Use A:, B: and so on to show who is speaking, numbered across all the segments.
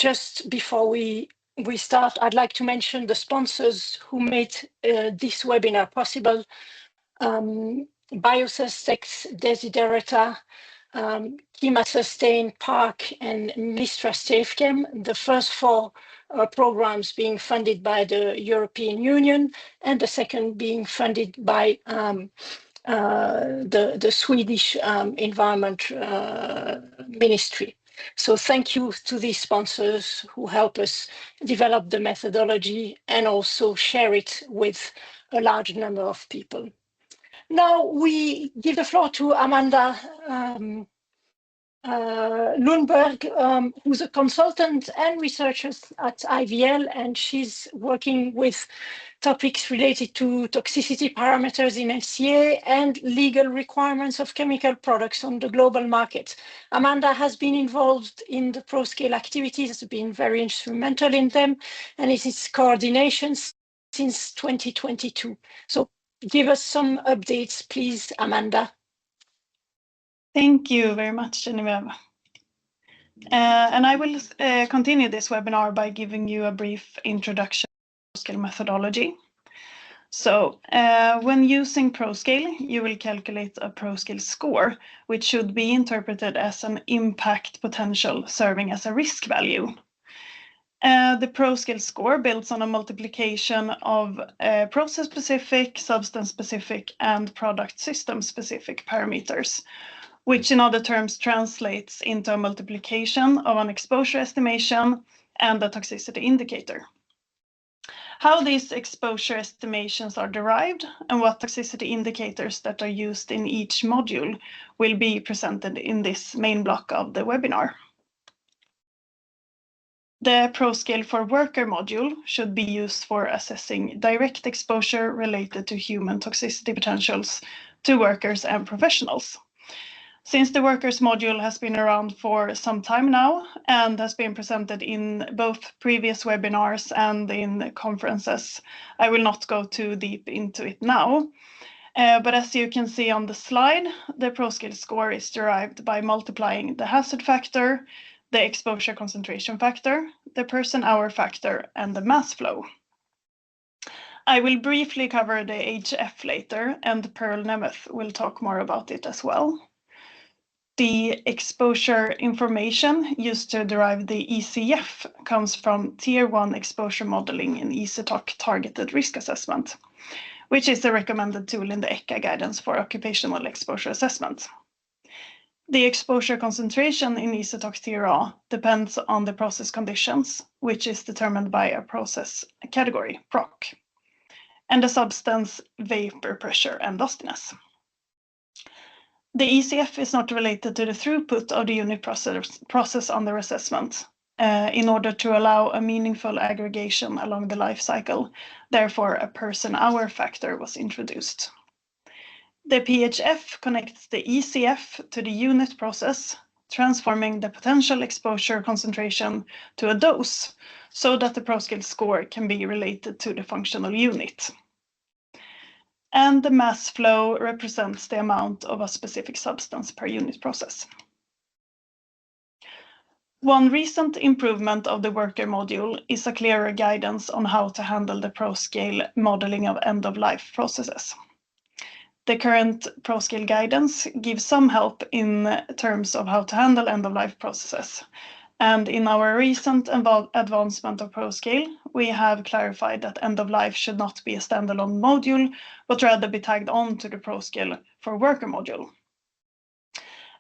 A: just before we start, I'd like to mention the sponsors who made this webinar possible. Biosustex Desiderata, Kima Sustain, Park, and Mistra Safechem, the first 4 programs being funded by the European Union, and the second being funded by the Swedish Environment Ministry. So thank you to these sponsors who help us develop the methodology and also share it with a large number of people. Now we give the floor to Amanda Lundberg, who's a consultant and researcher at IVL, and she's working with topics related to toxicity parameters in S-LCA and legal requirements of chemical products on the global market. Amanda has been involved in the ProScale activities, has been very instrumental in them, and is its coordination since 2022. So give us some updates, please, Amanda.
B: Thank you very much, Genevieve. And I will continue this webinar by giving you a brief introduction to ProScale methodology. So when using ProScale, you will calculate a ProScale score, which should be interpreted as an impact potential serving as a risk value. The ProScale score builds on a multiplication of process-specific, substance-specific, and product system-specific parameters, which in other terms translates into a multiplication of an exposure estimation and a toxicity indicator. How these exposure estimations are derived and what toxicity indicators that are used in each module will be presented in this main block of the webinar. The ProScale for Worker module should be used for assessing direct exposure related to human toxicity potentials to workers and professionals. Since the Workers module has been around for some time now and has been presented in both previous webinars and in conferences, I will not go too deep into it now. But as you can see on the slide, the ProScale score is derived by multiplying the hazard factor, the exposure concentration factor, the person-hour factor, and the mass flow. I will briefly cover the HF later, and Pearl Nemeth will talk more about it as well. The exposure information used to derive the ECF comes from Tier 1 exposure modeling in EasyTalk targeted risk assessment, which is a recommended tool in the ECHA guidance for occupational exposure assessment. The exposure concentration in EasyTalk Tier A depends on the process conditions, which is determined by a process category, PROC, and the substance, vapor pressure, and dustiness. The ECF is not related to the throughput of the unit process under assessment in order to allow a meaningful aggregation along the life cycle. Therefore, a person-hour factor was introduced. The PHF connects the ECF to the unit process, transforming the potential exposure concentration to a dose so that the ProScale score can be related to the functional unit. And the mass flow represents the amount of a specific substance per unit process. One recent improvement of the Worker module is a clearer guidance on how to handle the ProScale modeling of end-of-life processes. The current ProScale guidance gives some help in terms of how to handle end-of-life processes. And in our recent advancement of ProScale, we have clarified that end-of-life should not be a standalone module, but rather be tagged on to the ProScale for Worker module.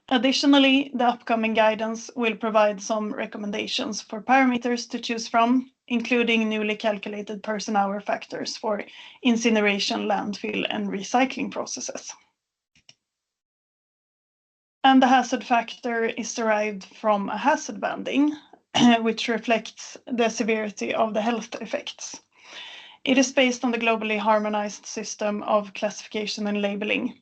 B: Additionally, the upcoming guidance will provide some recommendations for parameters to choose from, including newly calculated person-hour factors for incineration, landfill, and recycling processes. And the hazard factor is derived from a hazard banding, which reflects the severity of the health effects. It is based on the globally harmonized system of classification and labeling.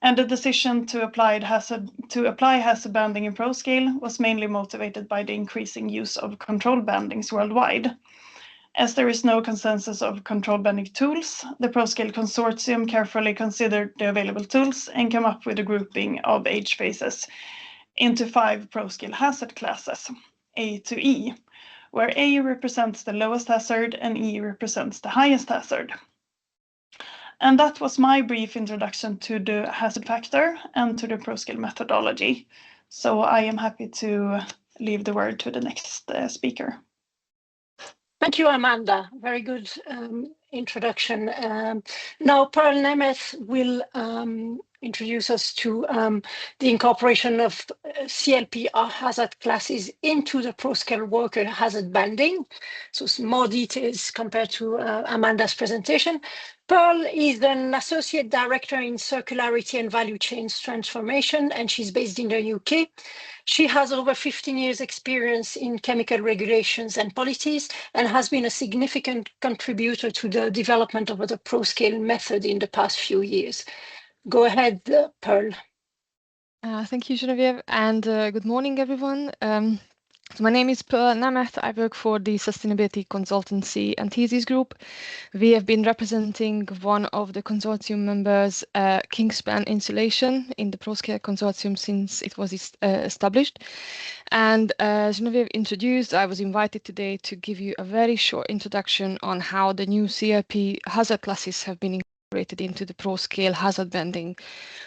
B: And the decision to apply hazard banding in ProScale was mainly motivated by the increasing use of control bandings worldwide. As there is no consensus of control banding tools, the ProScale consortium carefully considered the available tools and came up with a grouping of age phases into 5 ProScale hazard classes, A to E, where A represents the lowest hazard and E represents the highest hazard. And that was my brief introduction to the hazard factor and to the ProScale methodology. So I am happy to leave the word to the next speaker.
A: Thank you, Amanda. Very good introduction. Now, Pearl Nemeth will introduce us to the incorporation of CLP hazard classes into the ProScale worker hazard banding. So some more details compared to Amanda's presentation. Pearl is an associate director in circularity and value chains transformation, and she's based in the UK. She has over 15 years experience in chemical regulations and policies, and has been a significant contributor to the development of the ProScale method in the past few years. Go ahead, Pearl.
C: Thank you, Genevieve, and good morning, everyone. So my name is Pearl Nemeth. I work for the Sustainability Consultancy and Thesis Group. We have been representing one of the consortium members, Kingspan Insulation, in the ProScale consortium since it was established. And as Genevieve introduced, I was invited today to give you a very short introduction on how the new CLP hazard classes have been incorporated into the ProScale hazard banding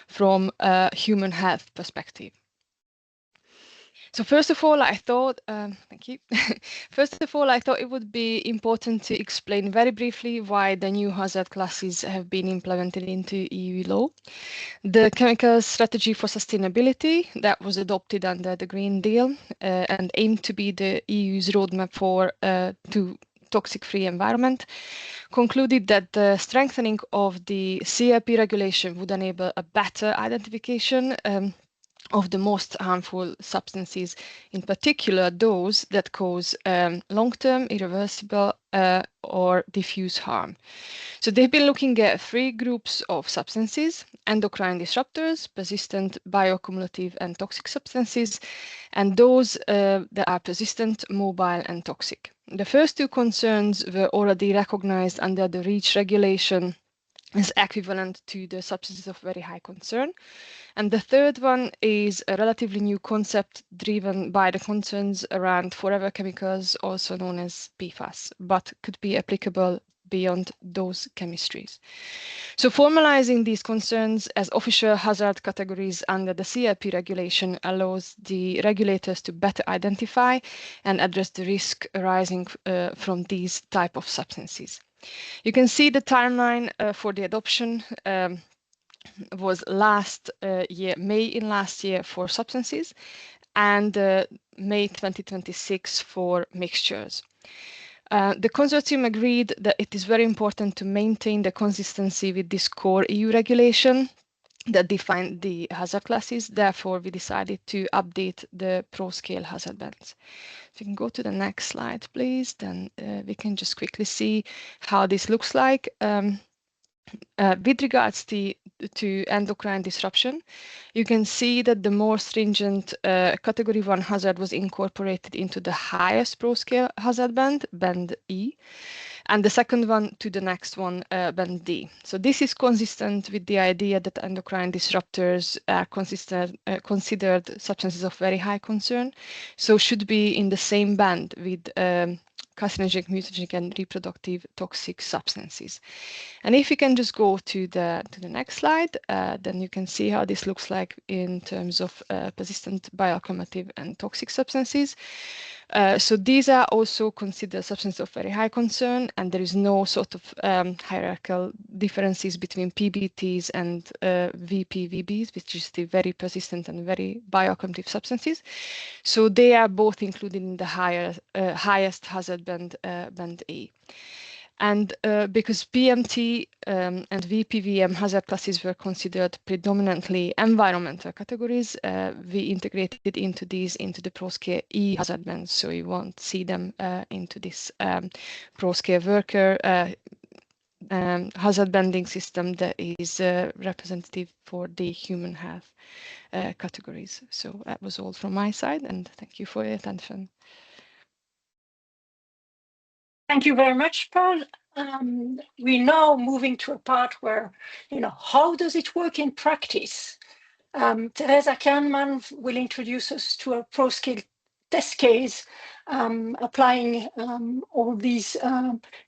C: from a human health perspective. So first of all, I thought, thank you. First of all, I thought it would be important to explain very briefly why the new hazard classes have been implemented into EU law. The Chemical Strategy for Sustainability that was adopted under the Green Deal and aimed to be the EU's roadmap for to toxic-free environment, concluded that the strengthening of the CLP regulation would enable a better identification of the most harmful substances, in particular those that cause long-term, irreversible or diffuse harm. So they've been looking at 3 groups of substances: endocrine disruptors, persistent, bioaccumulative and toxic substances, and those that are persistent, mobile and toxic. The first 2 concerns were already recognized under the REACH regulation as equivalent to the substances of very high concern. And the third one is a relatively new concept driven by the concerns around forever chemicals, also known as PFAS, but could be applicable beyond those chemistries. So formalizing these concerns as official hazard categories under the CLP regulation allows the regulators to better identify and address the risk arising from these type of substances. You can see the timeline for the adoption was last year, May in last year for substances, and May 2026 for mixtures. The consortium agreed that it is very important to maintain the consistency with this core EU regulation that defined the hazard classes. Therefore, we decided to update the ProScale hazard bands. If you can go to the next slide, please, then we can just quickly see how this looks like. With regards to endocrine disruption, you can see that the more stringent category 1 hazard was incorporated into the highest ProScale hazard band, band E, and the second one to the next one, band D. So this is consistent with the idea that endocrine disruptors are considered substances of very high concern, so should be in the same band with carcinogenic, mutagenic, and reproductive toxic substances. And if you can just go to the next slide, then you can see how this looks like in terms of persistent, bioaccumulative, and toxic substances. So these are also considered substances of very high concern, and there is no sort of hierarchical differences between PBTs and VPVBs, which is the very persistent and very bioaccumulative substances. So they are both included in the highest hazard band, band A. And because PMT and VPVM hazard classes were considered predominantly environmental categories, we integrated into the ProScale E hazard bands, so you won't see them into this ProScale worker hazard banding system that is representative for the human health categories. So that was all from my side, and thank you for your attention.
A: Thank you very much, Pearl. We're now moving to a part where, how does it work in practice? Therese Kärnman will introduce us to a ProScale test case applying all these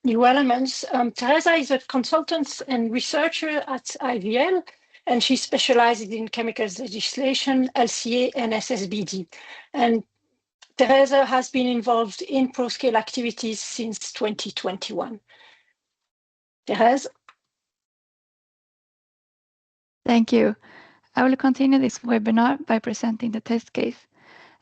A: new elements. Therese is a consultant and researcher at IVL, and she specializes in chemicals legislation, LCA, and SSBD. And Therese has been involved in ProScale activities since 2021. Therese?
D: Thank you. I will continue this webinar by presenting the test case.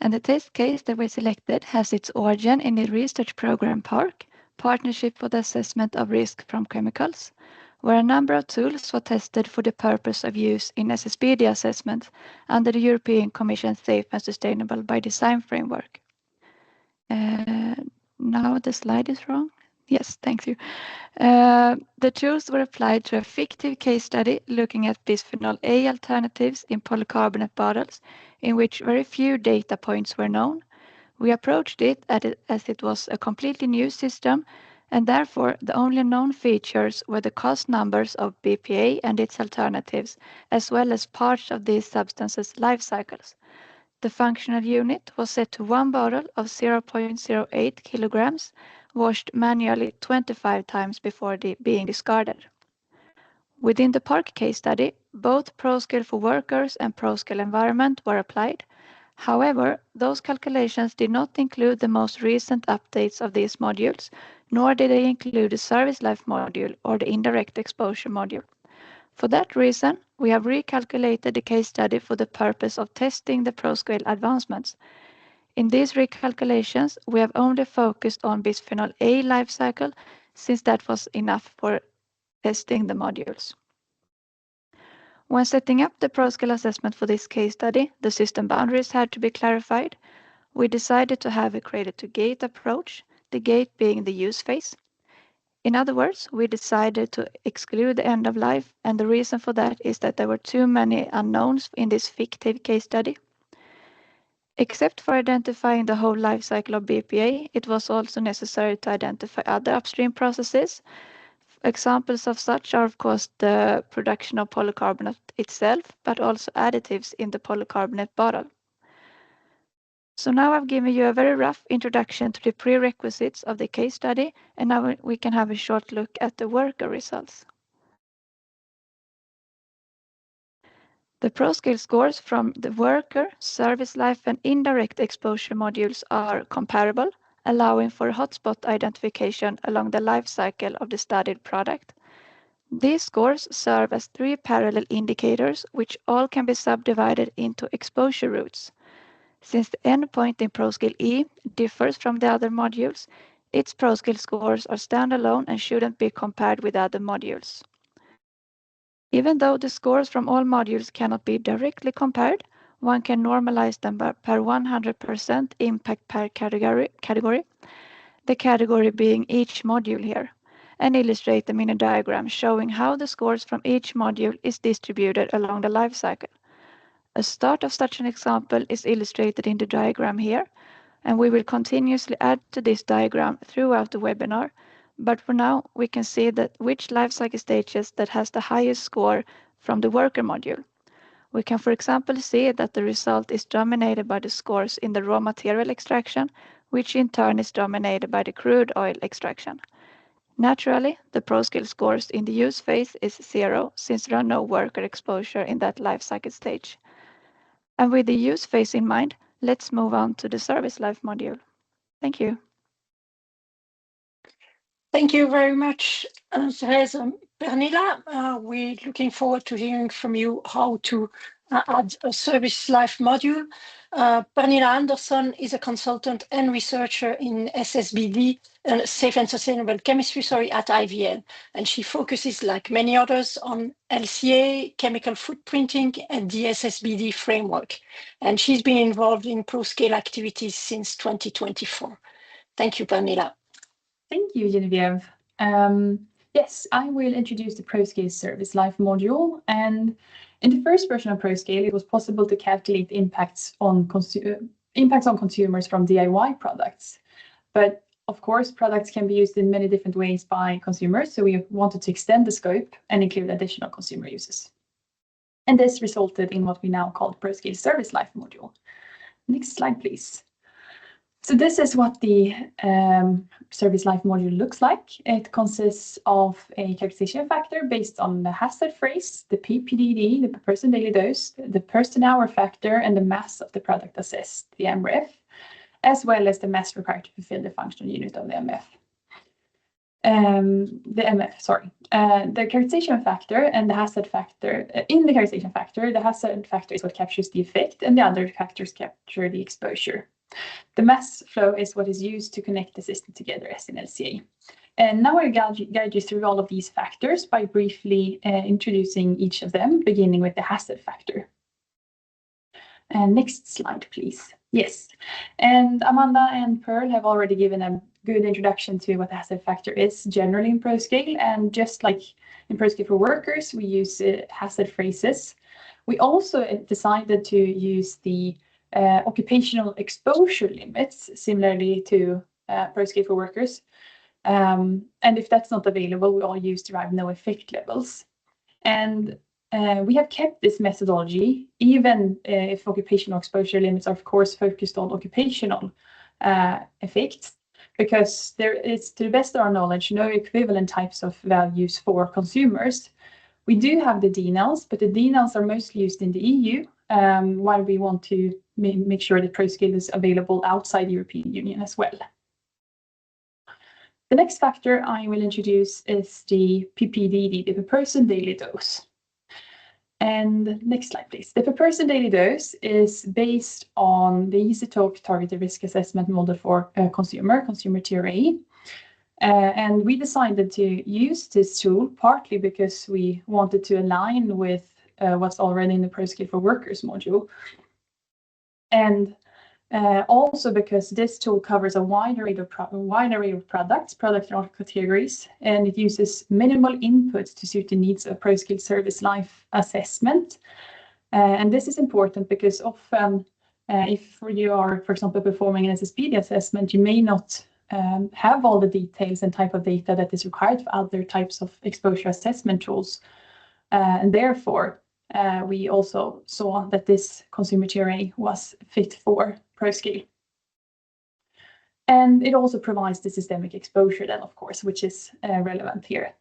D: And the test case that we selected has its origin in the research program PARC, Partnership for the Assessment of Risk from Chemicals, where a number of tools were tested for the purpose of use in SSBD assessments under the European Commission Safe and Sustainable by Design framework. Now the slide is wrong. Yes, thank you. The tools were applied to a fictive case study looking at bisphenol A alternatives in polycarbonate bottles, in which very few data points were known. We approached it as it was a completely new system, and therefore the only known features were the cost numbers of BPA and its alternatives, as well as parts of these substances' life cycles. The functional unit was set to one bottle of 0.08 kilograms, washed manually 25 times before being discarded. Within the PARC case study, both ProScale for Workers and ProScale Environment were applied. However, those calculations did not include the most recent updates of these modules, nor did they include the service life module or the indirect exposure module. For that reason, we have recalculated the case study for the purpose of testing the ProScale advancements. In these recalculations, we have only focused on bisphenol A life cycle, since that was enough for testing the modules. When setting up the ProScale assessment for this case study, the system boundaries had to be clarified. We decided to have a cradle-to-gate approach, the gate being the use phase. In other words, we decided to exclude the end of life, and the reason for that is that there were too many unknowns in this fictive case study. Except for identifying the whole life cycle of BPA, it was also necessary to identify other upstream processes. Examples of such are, of course, the production of polycarbonate itself, but also additives in the polycarbonate bottle. So now I've given you a very rough introduction to the prerequisites of the case study, and now we can have a short look at the worker results. The ProScale scores from the worker, service life, and indirect exposure modules are comparable, allowing for hotspot identification along the life cycle of the studied product. These scores serve as three parallel indicators, which all can be subdivided into exposure routes. Since the endpoint in ProScale E differs from the other modules, its ProScale scores are standalone and shouldn't be compared with other modules. Even though the scores from all modules cannot be directly compared, one can normalize them per 100% impact per category, the category being each module here, and illustrate them in a diagram showing how the scores from each module is distributed along the life cycle. A start of such an example is illustrated in the diagram here, and we will continuously add to this diagram throughout the webinar, but for now we can see that which life cycle stages that has the highest score from the worker module. We can, for example, see that the result is dominated by the scores in the raw material extraction, which in turn is dominated by the crude oil extraction. Naturally, the ProScale scores in the use phase is 0, since there are no worker exposure in that life cycle stage. And with the use phase in mind, let's move on to the service life module. Thank you.
A: Thank you very much, Therese. Pernilla, we're looking forward to hearing from you how to add a service life module. Pernilla Andersson is a consultant and researcher in SSBD, Safe and Sustainable Chemistry, at IVL. And she focuses, like many others, on LCA, chemical footprinting, and the SSBD framework. And she's been involved in ProScale activities since 2024. Thank you, Pernilla.
E: Thank you, Genevieve. Yes, I will introduce the ProScale service life module. And in the first version of ProScale, it was possible to calculate impacts on consumers from DIY products. But of course, products can be used in many different ways by consumers, so we wanted to extend the scope and include additional consumer uses. And this resulted in what we now call ProScale service life module. Next slide, please. So this is what the service life module looks like. It consists of a characterization factor based on the hazard phrase, the PPDD, the per person daily dose, the person hour factor, and the mass of the product assessed, the MREF, as well as the mass required to fulfill the functional unit of the MF. The characterization factor and the hazard factor, in the characterization factor, the hazard factor is what captures the effect and the other factors capture the exposure. The mass flow is what is used to connect the system together as an LCA. And now I'll guide you through all of these factors by briefly introducing each of them, beginning with the hazard factor. Next slide, please. Yes, and Amanda and Pearl have already given a good introduction to what the hazard factor is generally in ProScale, and just like in ProScale for workers, we use hazard phrases. We also decided to use the occupational exposure limits, similarly to ProScale for workers. And if that's not available, we all use derived no effect levels. And we have kept this methodology, even if occupational exposure limits are, of course, focused on occupational effects, because there is, to the best of our knowledge, no equivalent types of values for consumers. We do have the DNLs, but the DNLs are mostly used in the EU, while we want to make sure that ProScale is available outside the European Union as well. The next factor I will introduce is the PPDD, the per person daily dose. And next slide, please. The per person daily dose is based on the EasyTalk targeted risk assessment model for consumer tier A. And we decided to use this tool partly because we wanted to align with what's already in the ProScale for workers module. And also because this tool covers a wide array of products in all categories, and it uses minimal inputs to suit the needs of ProScale service life assessment. And this is important because often if you are, for example, performing an SSPD assessment, you may not have all the details and type of data that is required for other types of exposure assessment tools. And therefore, we also saw that this consumer tier A was fit for ProScale. And it also provides the systemic exposure then, of course, which is relevant here.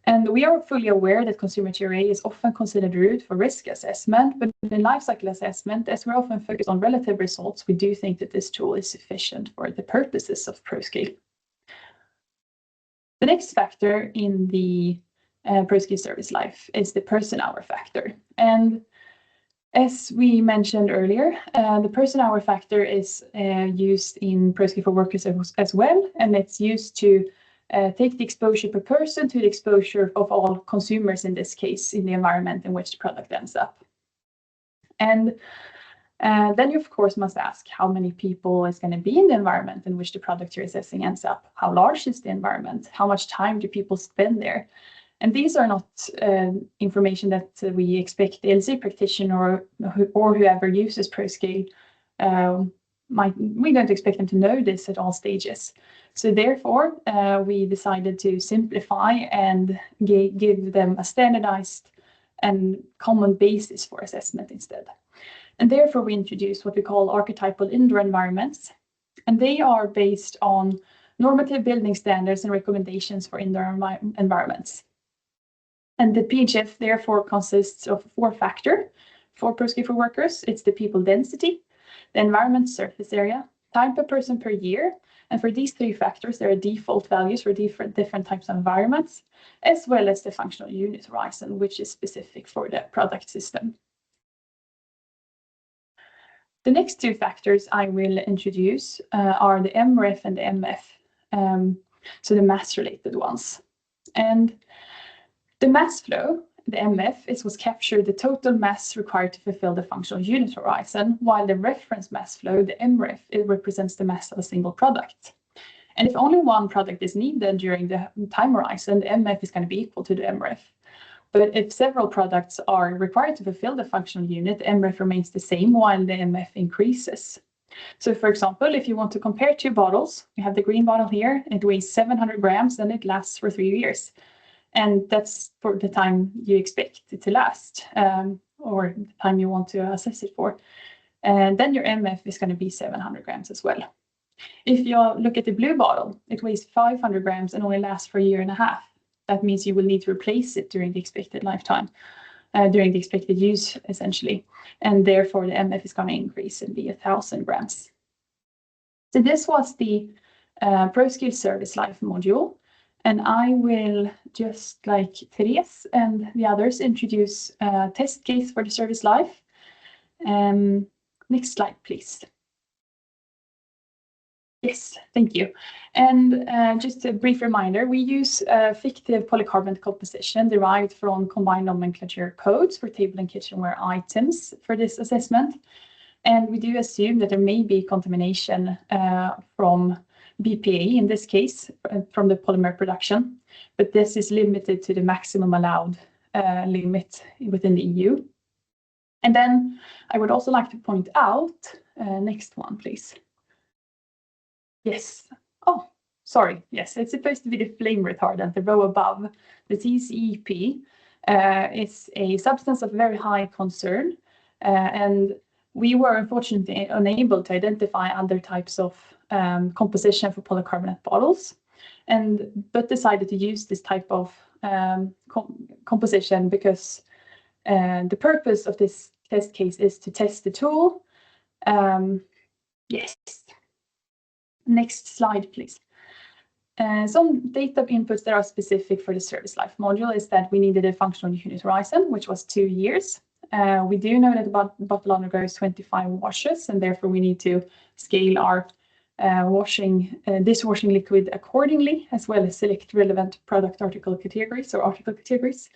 E: And we are fully aware that consumer tier A is often considered rude for risk assessment, but in life cycle assessment, as we're often focused on relative results, we do think that this tool is sufficient for the purposes of ProScale. The next factor in the ProScale service life is the person hour factor. And as we mentioned earlier, the person hour factor is used in ProScale for workers as well, and it's used to take the exposure per person to the exposure of all consumers, in this case, in the environment in which the product ends up. And then you, of course, must ask how many people is going to be in the environment in which the product you're assessing ends up. How large is the environment? How much time do people spend there? And these are not information that we expect the LC practitioner or whoever uses ProScale, we don't expect them to know this at all stages. So therefore, we decided to simplify and give them a standardized and common basis for assessment instead. And therefore, we introduced what we call archetypal indoor environments. And they are based on normative building standards and recommendations for indoor environments. And the PHF therefore consists of 4 factors for ProScale for workers. It's the people density, the environment surface area, time per person per year. And for these 3 factors, there are default values for different types of environments, as well as the functional unit horizon, which is specific for the product system. The next 2 factors I will introduce are the MREF and the MF, so the mass-related ones. And the mass flow, the MF, was captured the total mass required to fulfill the functional unit horizon, while the reference mass flow, the MREF, it represents the mass of a single product. And if only one product is needed during the time horizon, the MF is going to be equal to the MREF. But if several products are required to fulfill the functional unit, the MREF remains the same while the MF increases. So for example, if you want to compare 2 bottles, we have the green bottle here, it weighs 700 grams and it lasts for 3 years. And that's for the time you expect it to last, or the time you want to assess it for. And then your MF is going to be 700 grams as well. If you look at the blue bottle, it weighs 500 grams and only lasts for a year and a half. That means you will need to replace it during the expected lifetime, during the expected use, essentially. And therefore, the MF is going to increase and be 1,000 grams. So this was the ProScale Service Life module. And I will, just like Therese and the others, introduce a test case for the service life. Next slide, please. Yes, thank you. And just a brief reminder, we use fictive polycarbonate composition derived from combined nomenclature codes for table and kitchenware items for this assessment. And we do assume that there may be contamination from BPA, in this case, from the polymer production, but this is limited to the maximum allowed limit within the EU. And then I would also like to point out, next one, please. Yes. Oh, sorry. Yes, it's supposed to be the flame retardant, the row above. The TCEP is a substance of very high concern, and we were unfortunately unable to identify other types of composition for polycarbonate bottles, but decided to use this type of composition because the purpose of this test case is to test the tool. Yes. Next slide, please. Some data inputs that are specific for the service life module is that we needed a functional unit horizon, which was 2 years. We do know that the bottle undergoes 25 washes, and therefore we need to scale our dishwashing liquid accordingly, as well as select relevant product article categories or article categories.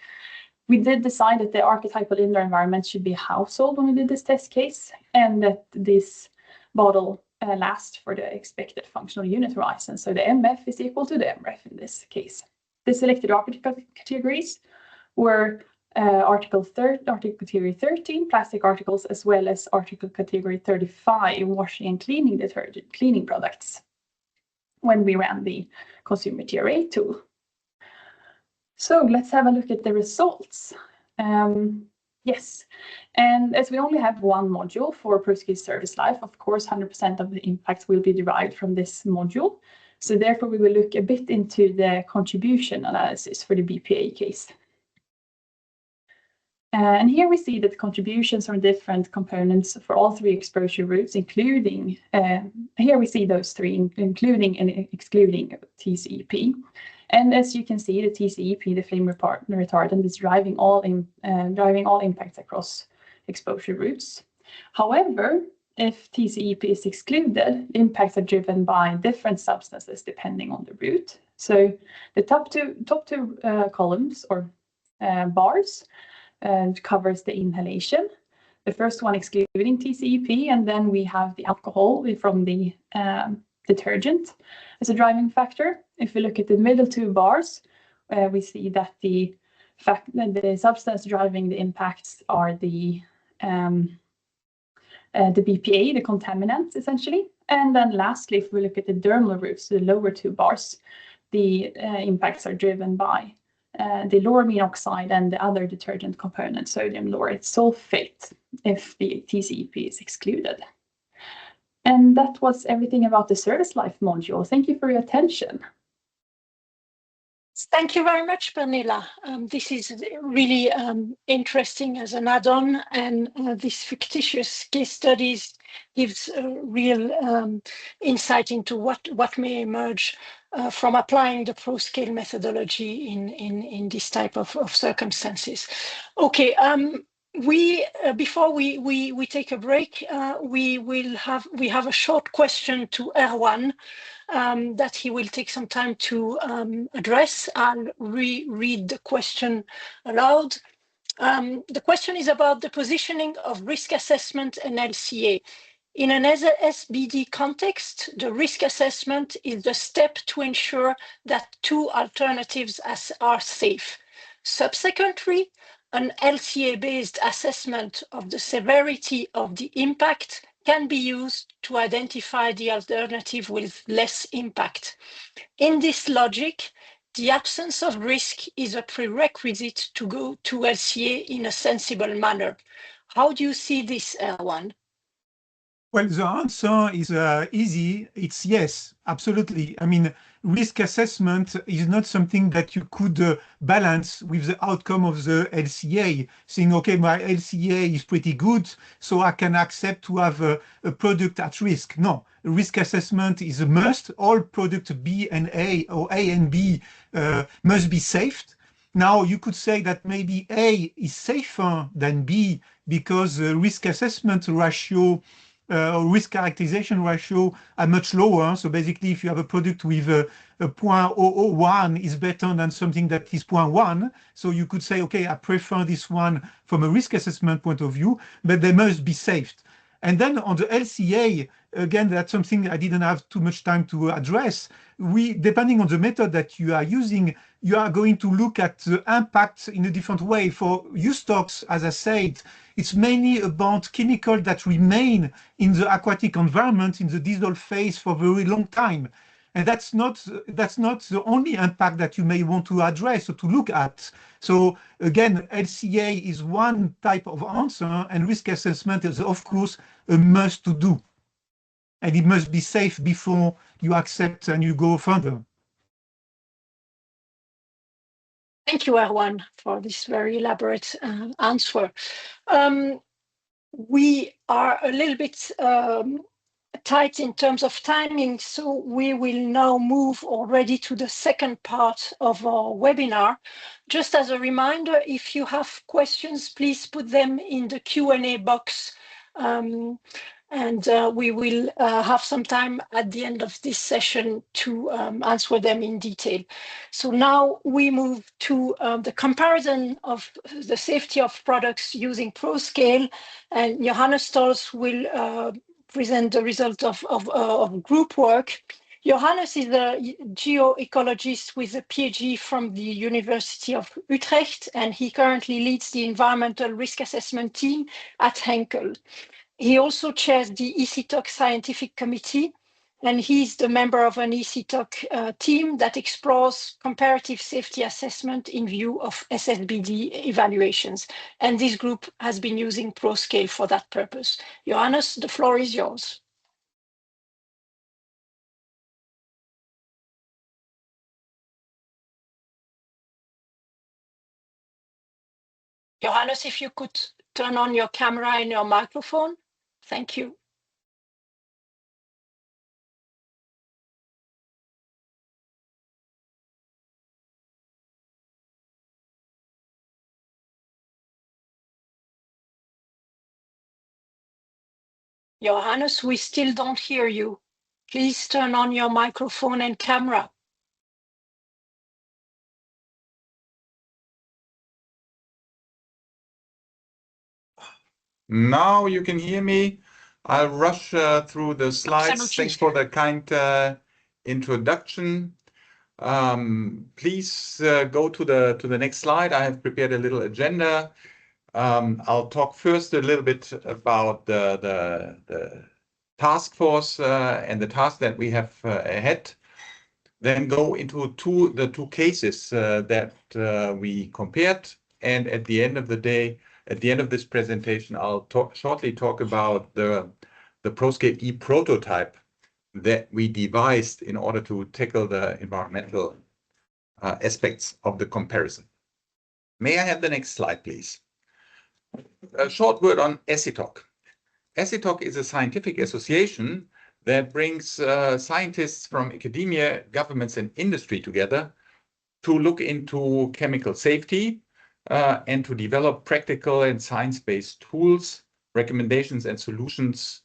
E: We did decide that the archetypal indoor environment should be a household when we did this test case, and that this bottle lasts for the expected functional unit horizon. So the MF is equal to the MREF in this case. The selected article categories were article category 13, plastic articles, as well as article category 35, washing and cleaning detergent, cleaning products, when we ran the consumer TRA tool. So let's have a look at the results. Yes, and as we only have one module for ProScale Service Life, of course, 100% of the impacts will be derived from this module. So therefore, we will look a bit into the contribution analysis for the BPA case. And here we see that the contributions from different components for all 3 exposure routes, including, here we see those 3, including and excluding TCEP. And as you can see, the TCEP, the flame retardant, is driving all impacts across exposure routes. However, if TCEP is excluded, impacts are driven by different substances depending on the route. So the top two columns or bars covers the inhalation. The first one excluding TCEP, and then we have the alcohol from the detergent as a driving factor. If we look at the middle 2 bars, we see that the substance driving the impacts are the BPA, the contaminants, essentially. And then lastly, if we look at the dermal routes, the lower 2 bars, the impacts are driven by the loramine oxide and the other detergent component, sodium laurate sulfate, if the TCEP is excluded. And that was everything about the service life module. Thank you for your attention.
A: Thank you very much, Pernilla. This is really interesting as an add-on, and this fictitious case studies gives a real insight into what may emerge from applying the ProScale methodology in this type of circumstances. Okay. Before we take a break, we have a short question to Erwan that he will take some time to address. I'll read the question aloud. The question is about the positioning of risk assessment and LCA. In an SBD context, the risk assessment is the step to ensure that 2 alternatives are safe. Subsequently, an LCA-based assessment of the severity of the impact can be used to identify the alternative with less impact. In this logic, the absence of risk is a prerequisite to go to LCA in a sensible manner. How do you see this, Erwan?
F: Well, the answer is easy. It's yes, absolutely. I mean, risk assessment is not something that you could balance with the outcome of the LCA, saying, okay, my LCA is pretty good, so I can accept to have a product at risk. No, risk assessment is a must. All products B and A or A and B must be safe. Now, you could say that maybe A is safer than B because the risk assessment ratio or risk characterization ratio are much lower. So basically, if you have a product with a 0.001 is better than something that is 0.1. So you could say, okay, I prefer this one from a risk assessment point of view, but they must be safe. And then on the LCA, again, that's something I didn't have too much time to address. Depending on the method that you are using, you are going to look at the impact in a different way. For used stocks, as I said, it's mainly about chemicals that remain in the aquatic environment in the dissolve phase for a very long time. And that's not the only impact that you may want to address or to look at. So again, LCA is one type of answer, and risk assessment is, of course, a must to do. And it must be safe before you accept and you go further.
A: Thank you, Erwan, for this very elaborate answer. We are a little bit tight in terms of timing, so we will now move already to the second part of our webinar. Just as a reminder, if you have questions, please put them in the Q&A box, and we will have some time at the end of this session to answer them in detail. So now we move to the comparison of the safety of products using ProScale, and Johannes will present the result of group work. Johannes is a geoecologist with a PhD from the University of Utrecht, and he currently leads the environmental risk assessment team at Henkel. He also chairs the ECTOC scientific committee, and he's the member of an ECTOC team that explores comparative safety assessment in view of SSBD evaluations. And this group has been using ProScale for that purpose. Johannes, the floor is yours. Johannes, if you could turn on your camera and your microphone. Thank you. Johannes, we still don't hear you. Please turn on your microphone and camera.
G: Now you can hear me. I'll rush through the slides.
A: Absolutely.
G: Thanks for the kind introduction. Please go to the next slide. I have prepared a little agenda. I'll talk first a little bit about the task force and the task that we have ahead. Then go into the two cases that we compared. And at the end of the day, at the end of this presentation, I'll shortly talk about the ProScale E prototype that we devised in order to tackle the environmental aspects of the comparison. May I have the next slide, please? A short word on ECTOC. ECTOC is a scientific association that brings scientists from academia, governments, and industry together to look into chemical safety and to develop practical and science-based tools, recommendations, and solutions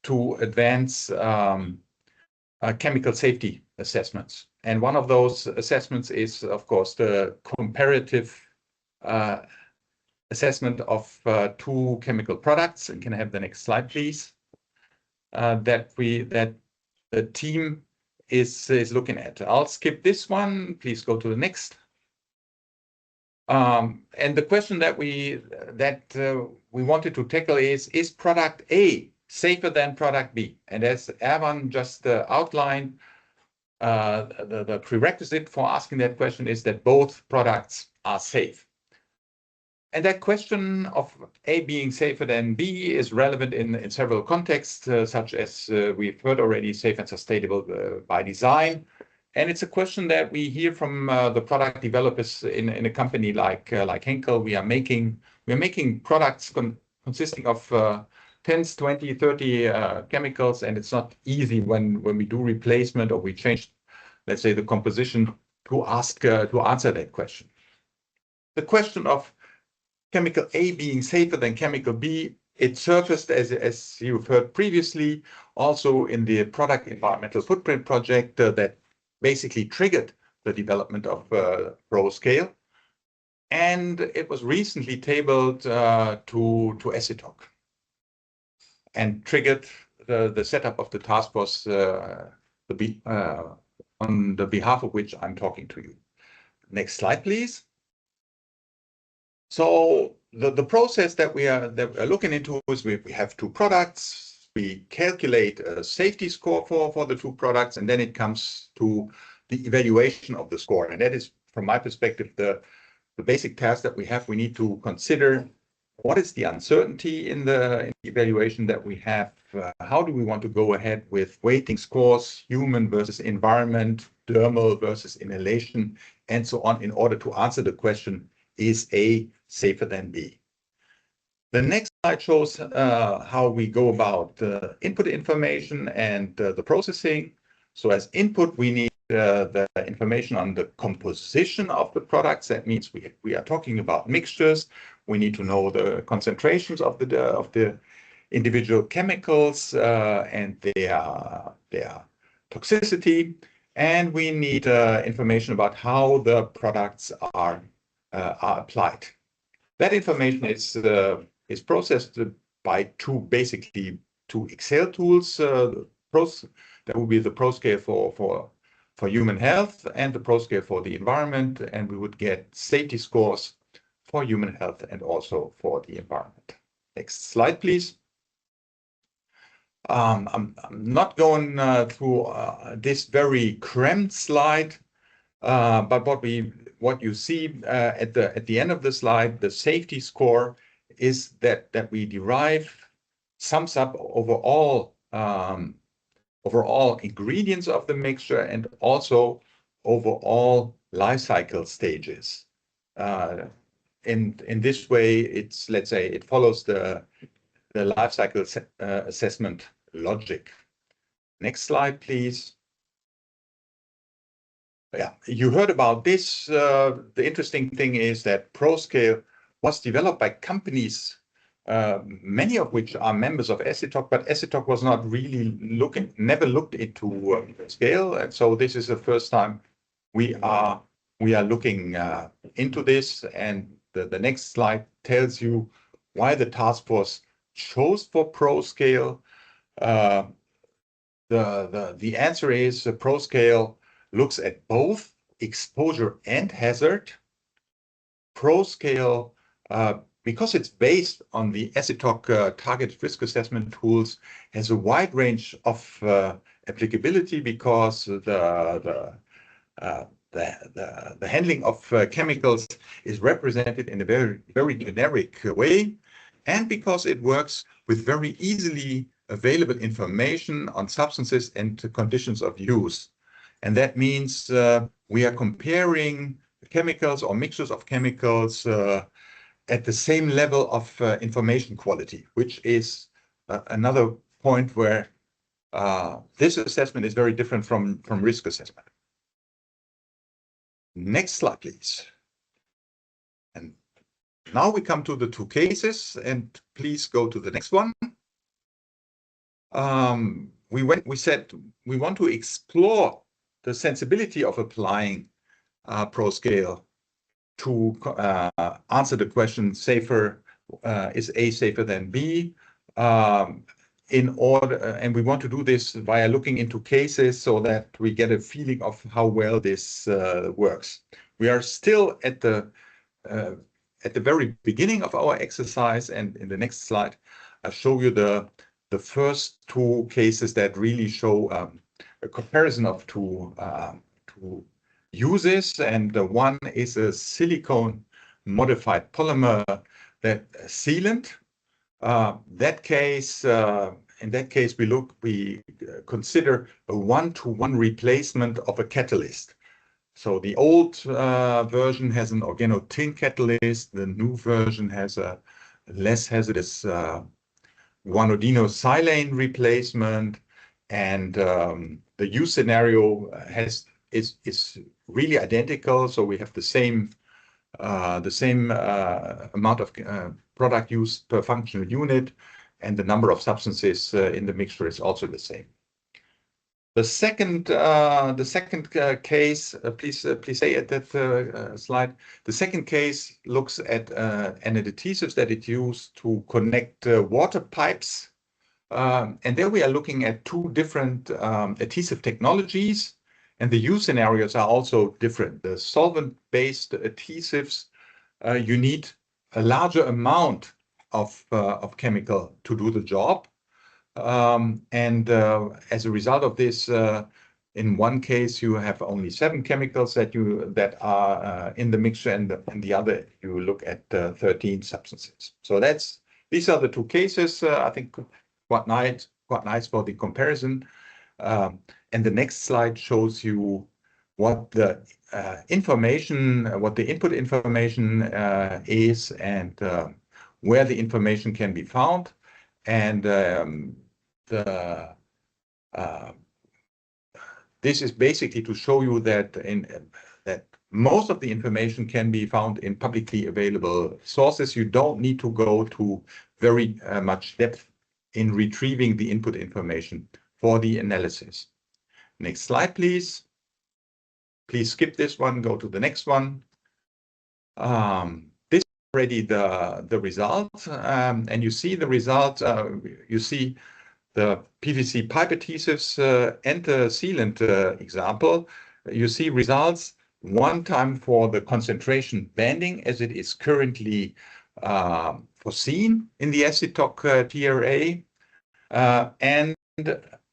G: to advance chemical safety assessments. And one of those assessments is, of course, the comparative assessment of two chemical products. And can I have the next slide, please? That the team is looking at. I'll skip this one. Please go to the next. And the question that we wanted to tackle is product A safer than product B? And as Erwan just outlined, the prerequisite for asking that question is that both products are safe. And that question of A being safer than B is relevant in several contexts, such as we've heard already, safe and sustainable by design. And it's a question that we hear from the product developers in a company like Henkel. We are making products consisting of 10, 20, 30 chemicals, and it's not easy when we do replacement or we change, let's say, the composition to answer that question. The question of chemical A being safer than chemical B, it surfaced, as you've heard previously, also in the product environmental footprint project that basically triggered the development of ProScale. And it was recently tabled to ESITOC and triggered the setup of the task force on the behalf of which I'm talking to you. Next slide, please. So the process that we are looking into is we have two products. We calculate a safety score for the two products, and then it comes to the evaluation of the score. And that is, from my perspective, the basic task that we have. We need to consider what is the uncertainty in the evaluation that we have. How do we want to go ahead with weighting scores, human versus environment, dermal versus inhalation, and so on, in order to answer the question, is A safer than B? The next slide shows how we go about input information and the processing. So as input, we need the information on the composition of the products. That means we are talking about mixtures. We need to know the concentrations of the individual chemicals and their toxicity. And we need information about how the products are applied. That information is processed by basically two Excel tools. That will be the ProScale for human health and the ProScale for the environment, and we would get safety scores for human health and also for the environment. Next slide, please. I'm not going through this very cramped slide, but what you see at the end of the slide, the safety score is that we derive, sums up overall ingredients of the mixture and also overall life cycle stages. In this way, let's say it follows the life cycle assessment logic. Next slide, please. Yeah, you heard about this. The interesting thing is that ProScale was developed by companies, many of which are members of ESITOC, but ESITOC was not really never looked into scale. And so this is the first time we are looking into this. And the next slide tells you why the task force chose for ProScale. The answer is ProScale looks at both exposure and hazard. ProScale, because it's based on the ESITOC target risk assessment tools, has a wide range of applicability because the handling of chemicals is represented in a very generic way, and because it works with very easily available information on substances and conditions of use. And that means we are comparing chemicals or mixtures of chemicals at the same level of information quality, which is another point where this assessment is very different from risk assessment. Next slide, please. And now we come to the two cases, and please go to the next one. We said we want to explore the sensibility of applying ProScale to answer the question, is A safer than B? And we want to do this via looking into cases so that we get a feeling of how well this works. We are still at the very beginning of our exercise, and in the next slide, I'll show you the first two cases that really show a comparison of two uses. And one is a silicone modified polymer that sealant. In that case, we consider a one-to-one replacement of a catalyst. So the old version has an organotin catalyst. The new version has a less hazardous guanidinosilane replacement, and the use scenario is really identical. So we have the same amount of product used per functional unit, and the number of substances in the mixture is also the same. The second case, please say at that slide. The second case looks at an adhesives that it used to connect water pipes, and there we are looking at two different adhesive technologies, and the use scenarios are also different. The solvent-based adhesives, you need a larger amount of chemical to do the job. As a result of this, in one case you have only 7 chemicals that are in the mixture, and the other you look at 13 substances. So these are the two cases. I think quite nice for the comparison. And the next slide shows you what the input information is, and where the information can be found. And this is basically to show you that that most of the information can be found in publicly available sources. You don't need to go to very much depth in retrieving the input information for the analysis. Next slide, please. Please skip this one, go to the next one. This is already the result, and you see the result. You see the PVC pipe adhesives and the sealant example. You see results one time for the concentration banding as it is currently foreseen in the ACITOC TRA, and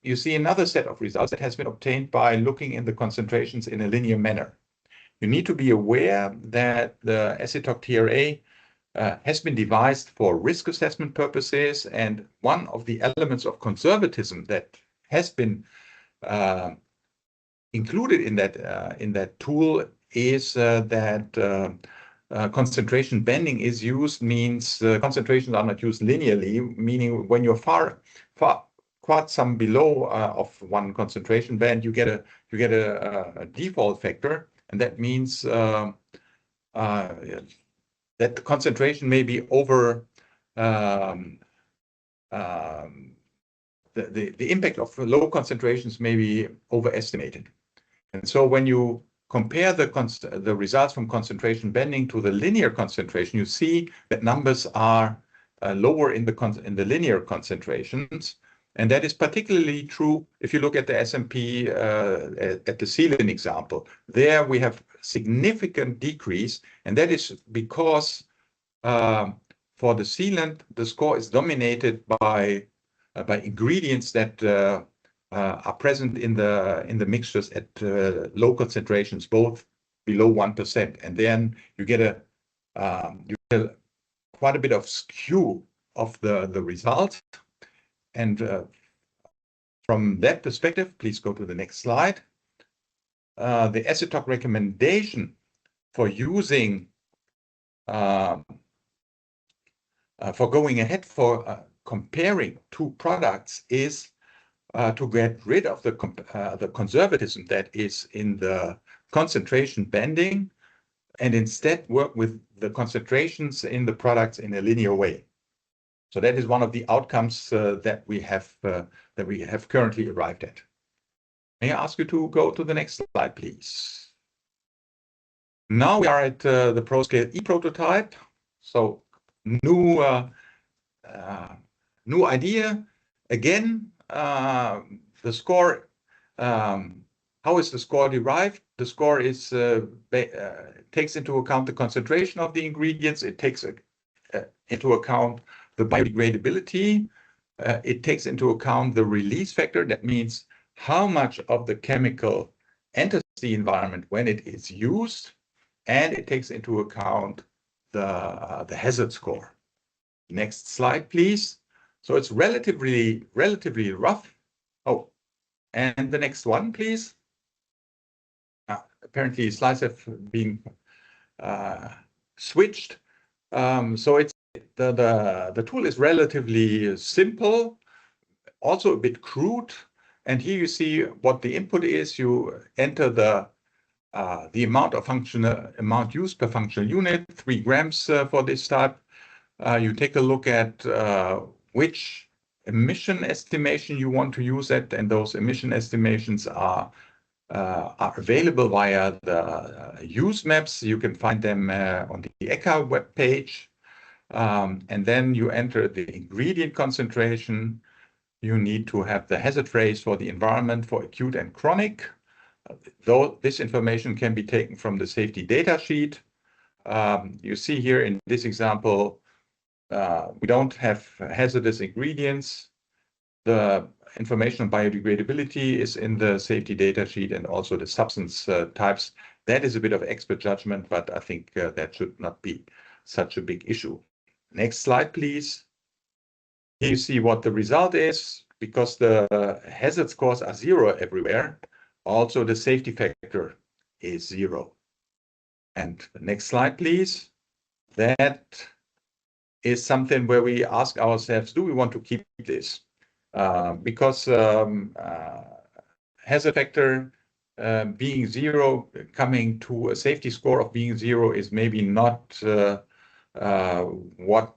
G: you see another set of results that has been obtained by looking in the concentrations in a linear manner. You need to be aware that the ACITOC TRA has been devised for risk assessment purposes, and one of the elements of conservatism that has been included in that tool is that concentration banding is used, means concentrations are not used linearly, meaning when you're quite some below of one concentration band, you get a default factor, and that means that the concentration may be over the impact of low concentrations may be overestimated. And so when you compare the results from concentration banding to the linear concentration, you see that numbers are lower in the linear concentrations. And that is particularly true if you look at the SMP at the sealant example. There we have significant decrease, and that is because for the sealant, the score is dominated by ingredients that are present in the mixtures at low concentrations, both below 1%, and then you get quite a bit of skew of the result. And from that perspective, please go to the next slide. The ACITOC recommendation for using for going ahead for comparing two products is to get rid of the conservatism that is in the concentration banding, and instead work with the concentrations in the products in a linear way. So that is one of the outcomes that we have currently arrived at. May I ask you to go to the next slide, please? Now we are at the ProScale e-prototype. So new idea. Again, the score. How is the score derived? The score is takes into account the concentration of the ingredients. It takes into account the biodegradability. It takes into account the release factor. That means how much of the chemical enters the environment when it is used, and it takes into account the hazard score. Next slide, please. So it's relatively rough. Oh, and the next one, please. Apparently, slides have been switched. So it's the tool is relatively simple, also a bit crude. And here you see what the input is. You enter the amount of amount used per functional unit, 3 grams for this type. You take a look at which emission estimation you want to use it, and those emission estimations are available via the use maps. You can find them on the ECHA web page. And then you enter the ingredient concentration. You need to have the hazard phrase for the environment for acute and chronic. Though this information can be taken from the safety data sheet. You see here in this example, we don't have hazardous ingredients. The information on biodegradability is in the safety data sheet, and also the substance types. That is a bit of expert judgment, but I think that should not be such a big issue. Next slide, please. Here you see what the result is. Because the hazard scores are 0 everywhere, also the safety factor is 0. And the next slide, please. That is something where we ask ourselves, do we want to keep this? Because hazard factor being 0, coming to a safety score of being 0 is maybe not what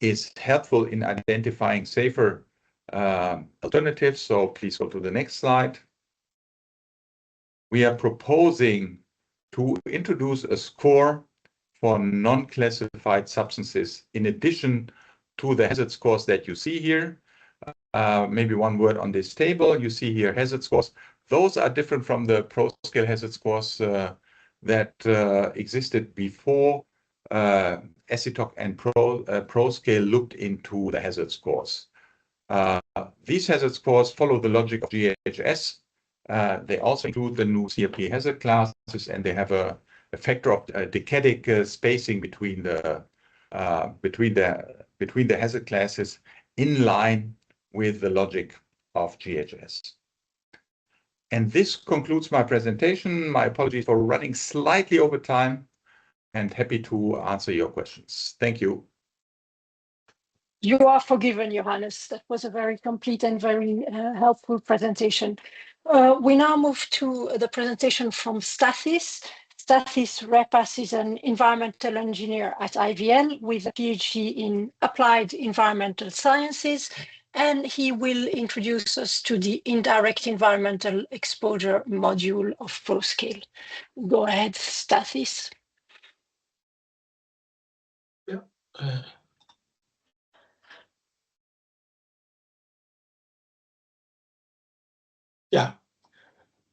G: is helpful in identifying safer alternatives. So please go to the next slide. We are proposing to introduce a score for non-classified substances in addition to the hazard scores that you see here. Maybe one word on this table. You see here hazard scores. Those are different from the ProScale hazard scores that existed before ESITOC and ProScale looked into the hazard scores. These hazard scores follow the logic of GHS. They also include the new CRP hazard classes, and they have a factor of decadic spacing between the hazard classes, in line with the logic of GHS. And this concludes my presentation. My apologies for running slightly over time, and happy to answer your questions. Thank you.
A: You are forgiven, Johannes. That was a very complete and very helpful presentation. We now move to the presentation from Stathis. Stathis Reppas is an environmental engineer at IVL with a PhD in applied environmental sciences, and he will introduce us to the Indirect Environmental Exposure module of ProScale. Go ahead, Stathis.
H: Yeah.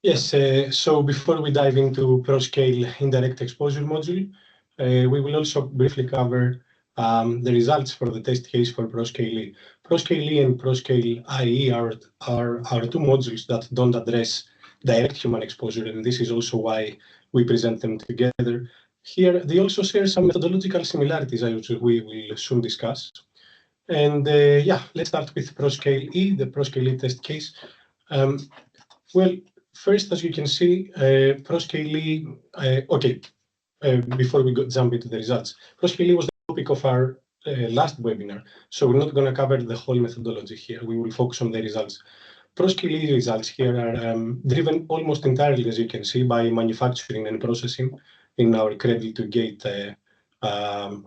H: Yes, so before we dive into ProScale Indirect Exposure module, we will also briefly cover the results for the test case for ProScale E. ProScale E and ProScale IE are two modules that don't address direct human exposure, and this is also why we present them together. Here, they also share some methodological similarities, which we will soon discuss. And yeah, let's start with ProScale E, the ProScale E test case. Well, first, as you can see, ProScale E, before we jump into the results, ProScale E was the topic of our last webinar, so we're not going to cover the whole methodology here. We will focus on the results. ProScale E results here are driven almost entirely, as you can see, by manufacturing and processing in our cradle-to-gate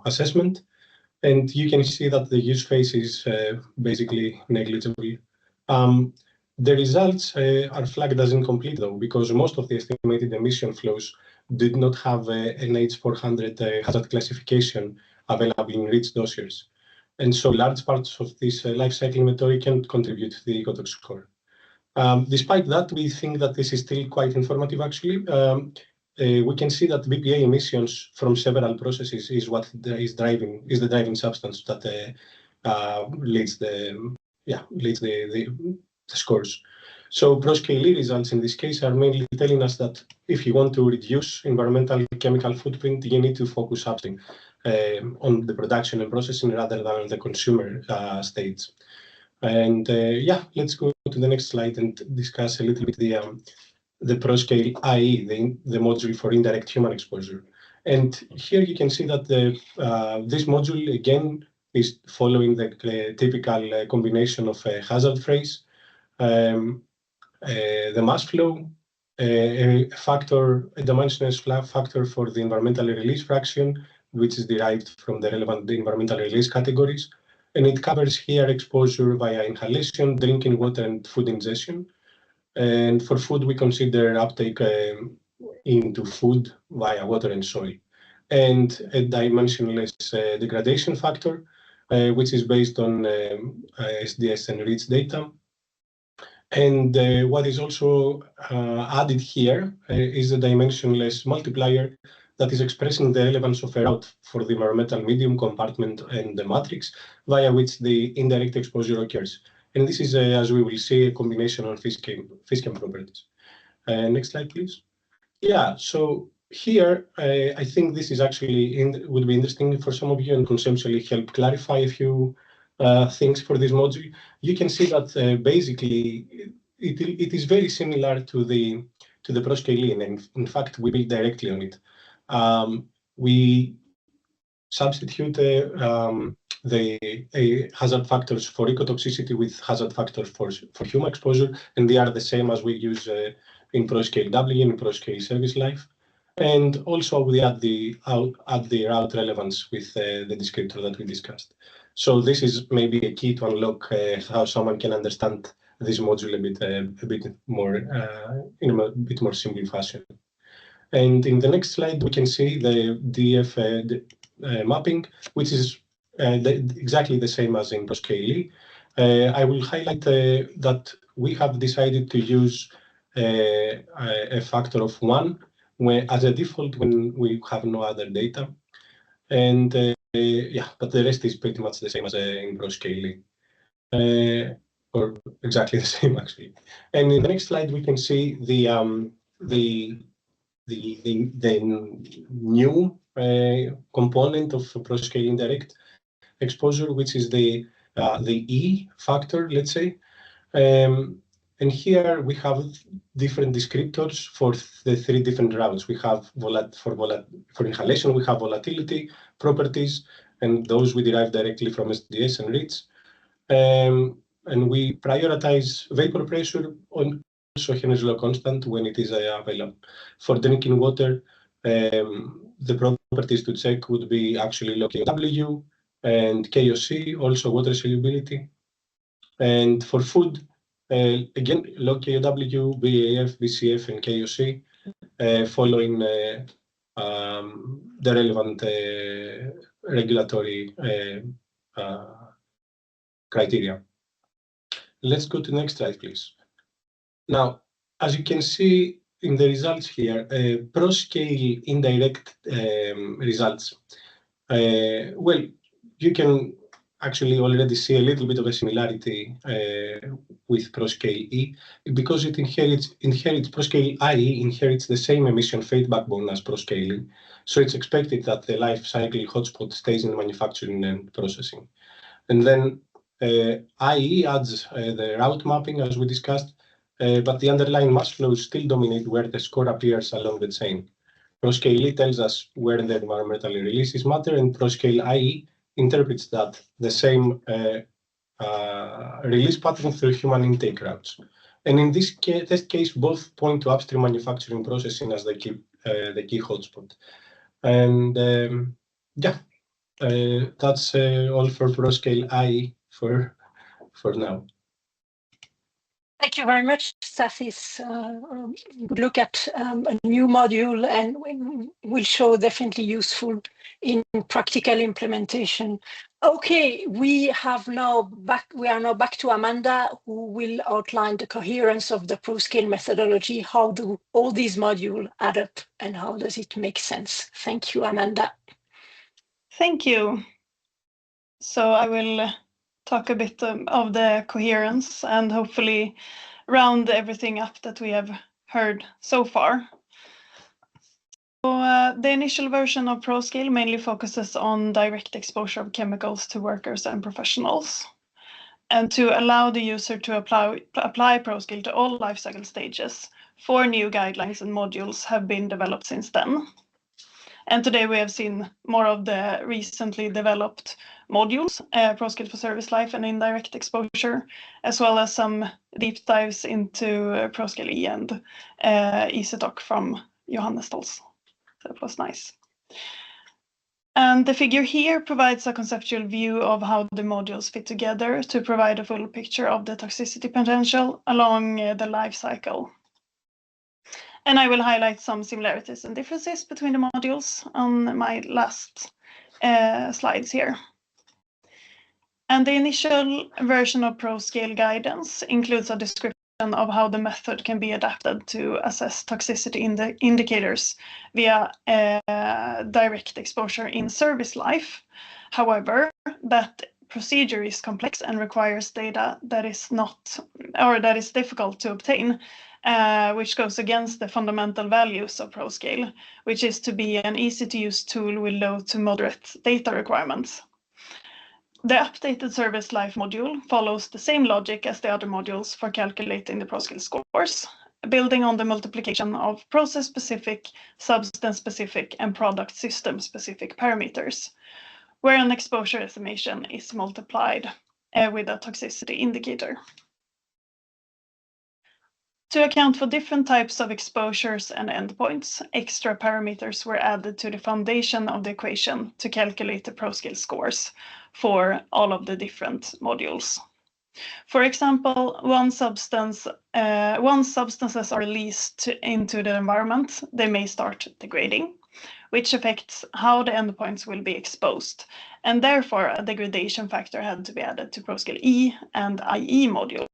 H: assessment. And you can see that the use phase is basically negligible. The results are flagged as incomplete, though, because most of the estimated emission flows did not have an H400 hazard classification available in REACH dossiers. And so large parts of this life cycle inventory can contribute to the ECOTOX score. Despite that, we think that this is still quite informative, actually. We can see that BPA emissions from several processes is what is the driving substance that leads the scores. So ProScale results in this case are mainly telling us that if you want to reduce environmental chemical footprint, you need to focus upstream on the production and processing rather than on the consumer stage. And yeah, let's go to the next slide and discuss a little bit the ProScale IE, the module for indirect human exposure. And here you can see that this module again is following the typical combination of a hazard phrase, the mass flow, a dimensionless factor for the environmental release fraction, which is derived from the relevant environmental release categories. And it covers here exposure via inhalation, drinking water, and food ingestion. And for food, we consider uptake into food via water and soil. And a dimensionless degradation factor, which is based on SDS and REACH data. And what is also added here is a dimensionless multiplier that is expressing the relevance of a route for the environmental medium, compartment, and the matrix via which the indirect exposure occurs. And this is, as we will see, a combination of Fischem properties. Next slide, please. Yeah, so here, I think this is actually would be interesting for some of you and conceptually help clarify a few things for this module. You can see that basically it is very similar to the ProScale, and in fact we build directly on it. We substitute the hazard factors for ecotoxicity with hazard factors for human exposure, and they are the same as we use in ProScale W and ProScale service life. And also we add the route relevance with the descriptor that we discussed. So this is maybe a key to unlock how someone can understand this module a bit more in a bit more simple fashion. And in the next slide, we can see the DF mapping, which is exactly the same as in ProScale. I will highlight that we have decided to use a factor of 1 as a default when we have no other data. And yeah, but the rest is pretty much the same as in ProScale, or exactly the same actually. And in the next slide, we can see the new component of ProScale indirect exposure, which is the E factor, let's say. And here we have different descriptors for the 3 different routes. We have for inhalation, we have volatility properties, and those we derive directly from SDS and REACH. And we prioritize vapor pressure on also Henry's law constant when it is available. For drinking water, the properties to check would be actually low KW and KOC, also water solubility. And for food, again, log KW, BAF, BCF, and KOC, following the relevant regulatory criteria. Let's go to the next slide, please. Now, as you can see in the results here, ProScale indirect results. Well, you can actually already see a little bit of a similarity with ProScale E, because it inherits ProScale IE inherits the same emission fate backbone as ProScale. So it's expected that the life cycle hotspot stays in manufacturing and processing. And then IE adds the route mapping as we discussed, but the underlying mass flows still dominate where the score appears along the chain. ProScale tells us where the environmental releases matter, and ProScale IE interprets that the same release pattern through human intake routes. And in this test case, both point to upstream manufacturing processing as the key hotspot. And yeah, that's all for ProScale IE for now.
A: Thank you very much, Stathis. Good look at a new module, and will show definitely useful in practical implementation. Okay, we are now back to Amanda, who will outline the coherence of the ProScale methodology. How do all these modules add up, and how does it make sense? Thank you, Amanda.
B: Thank you. So I will talk a bit of the coherence and hopefully round everything up that we have heard so far. So, the initial version of ProScale mainly focuses on direct exposure of chemicals to workers and professionals. And to allow the user to apply ProScale to all life cycle stages, 4 new guidelines and modules have been developed since then. And today we have seen more of the recently developed modules, ProScale for Service Life and Indirect Exposure, as well as some deep dives into ProScale E and EasyTalk from Johannes also. So it was nice. And the figure here provides a conceptual view of how the modules fit together to provide a full picture of the toxicity potential along the life cycle. And I will highlight some similarities and differences between the modules on my last slides here. And the initial version of ProScale guidance includes a description of how the method can be adapted to assess toxicity indicators via direct exposure in service life. However, that procedure is complex and requires data that is difficult to obtain, which goes against the fundamental values of ProScale, which is to be an easy-to-use tool with low to moderate data requirements. The updated service life module follows the same logic as the other modules for calculating the ProScale scores, building on the multiplication of process-specific, substance-specific, and product system-specific parameters, where an exposure estimation is multiplied with a toxicity indicator. To account for different types of exposures and endpoints, extra parameters were added to the foundation of the equation to calculate the ProScale scores for all of the different modules. For example, once substances are released into the environment, they may start degrading, which affects how the endpoints will be exposed, and therefore a degradation factor had to be added to ProScale E and IE modules.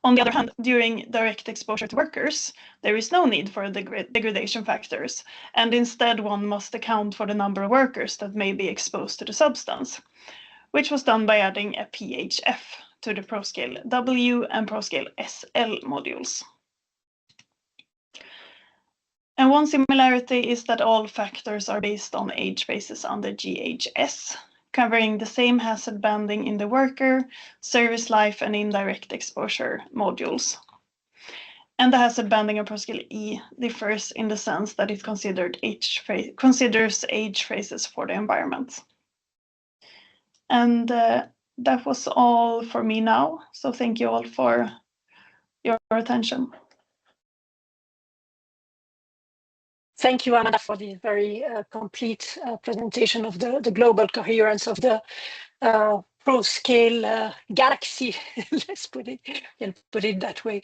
B: On the other hand, during direct exposure to workers, there is no need for degradation factors, and instead one must account for the number of workers that may be exposed to the substance, which was done by adding a PHF to the ProScale W and ProScale SL modules. And one similarity is that all factors are based on age phases under GHS, covering the same hazard banding in the worker, service life, and indirect exposure modules. And the hazard banding of ProScale E differs in the sense that it considers age phases for the environment. And that was all for me now. So thank you all for your attention.
A: Thank you, Amanda, for this very complete presentation of the global coherence of the ProScale galaxy. Let's put it that way.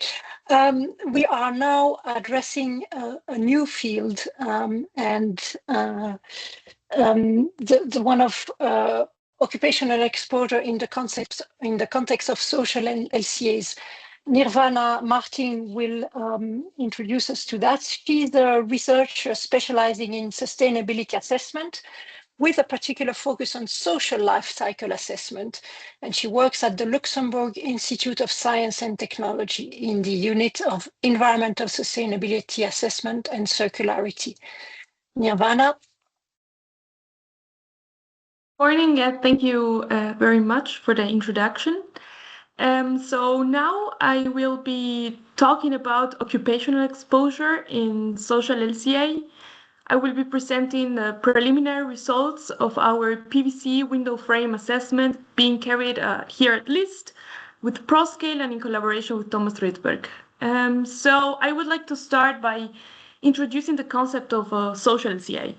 A: We are now addressing a new field, and the one of occupational exposure in the context of social LCAs. Nirvana Marting will introduce us to that. She's a researcher specializing in sustainability assessment with a particular focus on social life cycle assessment. And she works at the Luxembourg Institute of Science and Technology in the unit of environmental sustainability assessment and circularity. Nirvana.
I: Morning, thank you very much for the introduction. So now I will be talking about occupational exposure in social LCA. I will be presenting the preliminary results of our PVC window frame assessment being carried here at LIST with ProScale and in collaboration with Thomas Rydberg. So I would like to start by introducing the concept of social LCA.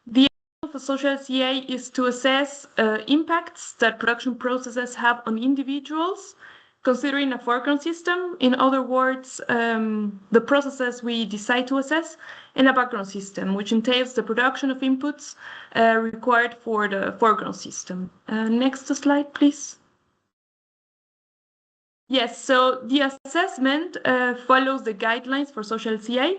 I: The aim of a social LCA is to assess impacts that production processes have on individuals, considering a foreground system, in other words, the processes we decide to assess, and a background system, which entails the production of inputs required for the foreground system. Next slide, please. Yes, so the assessment follows the guidelines for social LCA.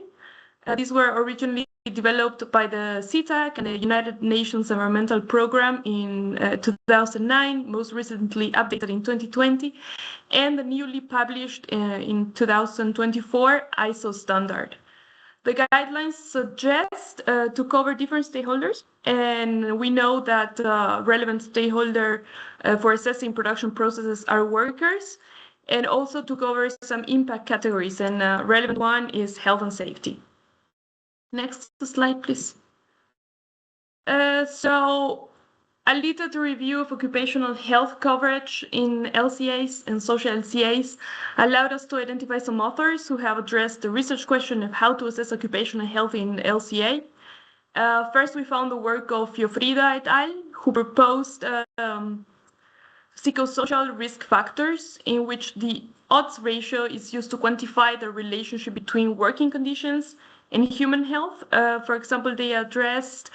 I: These were originally developed by the CTAC and the United Nations Environmental Programme in 2009, most recently updated in 2020, and the newly published in 2024 ISO standard. The guidelines suggest to cover different stakeholders, and we know that relevant stakeholder for assessing production processes are workers, and also to cover some impact categories, and relevant one is health and safety. Next slide, please. So a little review of occupational health coverage in LCAs and social LCAs allowed us to identify some authors who have addressed the research question of how to assess occupational health in LCA. First, we found the work of Fiofrida et al., who proposed psychosocial risk factors, in which the odds ratio is used to quantify the relationship between working conditions and human health. For example, they addressed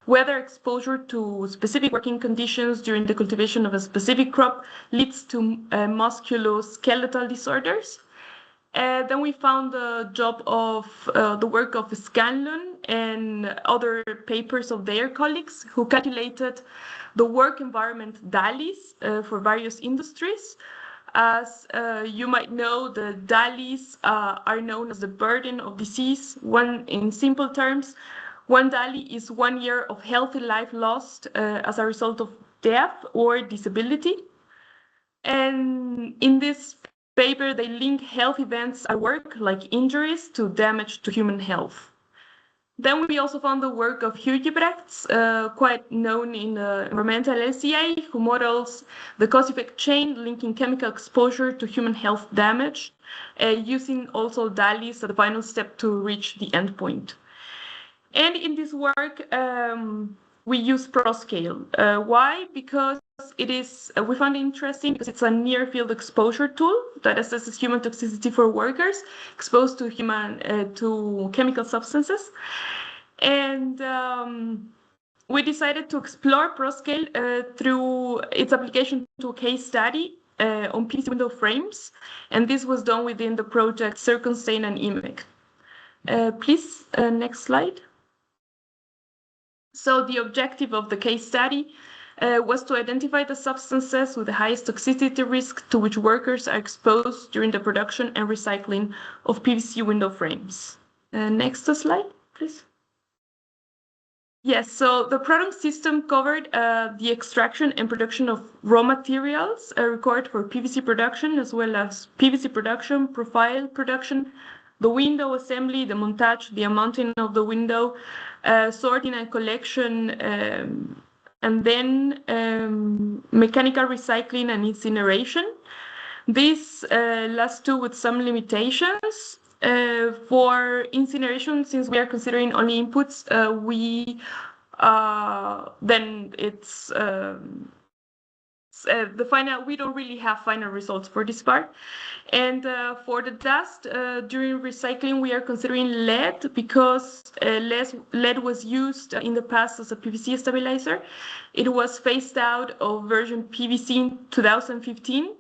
I: whether exposure to specific working conditions during the cultivation of a specific crop leads to musculoskeletal disorders. Then we found the work of Scanlon and other papers of their colleagues who calculated the work environment DALYs for various industries. As you might know, the DALYs are known as the burden of disease. In simple terms, one DALY is 1 year of healthy life lost as a result of death or disability. And in this paper, they link health events at work, like injuries, to damage to human health. Then we also found the work of Hugebrechts, quite known in the environmental LCA, who models the cause-effect chain linking chemical exposure to human health damage, using also DALYs as the final step to reach the endpoint. And in this work, we use ProScale. Why? Because it is, we found it interesting because it's a near-field exposure tool that assesses human toxicity for workers exposed to to chemical substances. And we decided to explore ProScale through its application to a case study on PVC window frames. And this was done within the project Circumstain and IMEC. Please, next slide. So the objective of the case study was to identify the substances with the highest toxicity risk to which workers are exposed during the production and recycling of PVC window frames. Next slide, please. Yes, so the product system covered the extraction and production of raw materials required for PVC production, as well as PVC production, profile production, the window assembly, the montage, the mounting of the window, sorting and collection, and then mechanical recycling and incineration. These last two with some limitations. For incineration, since we are considering only inputs, then it's the final. We don't really have final results for this part. And for the dust, during recycling, we are considering lead because lead was used in the past as a PVC stabilizer. It was phased out of version PVC in 2015.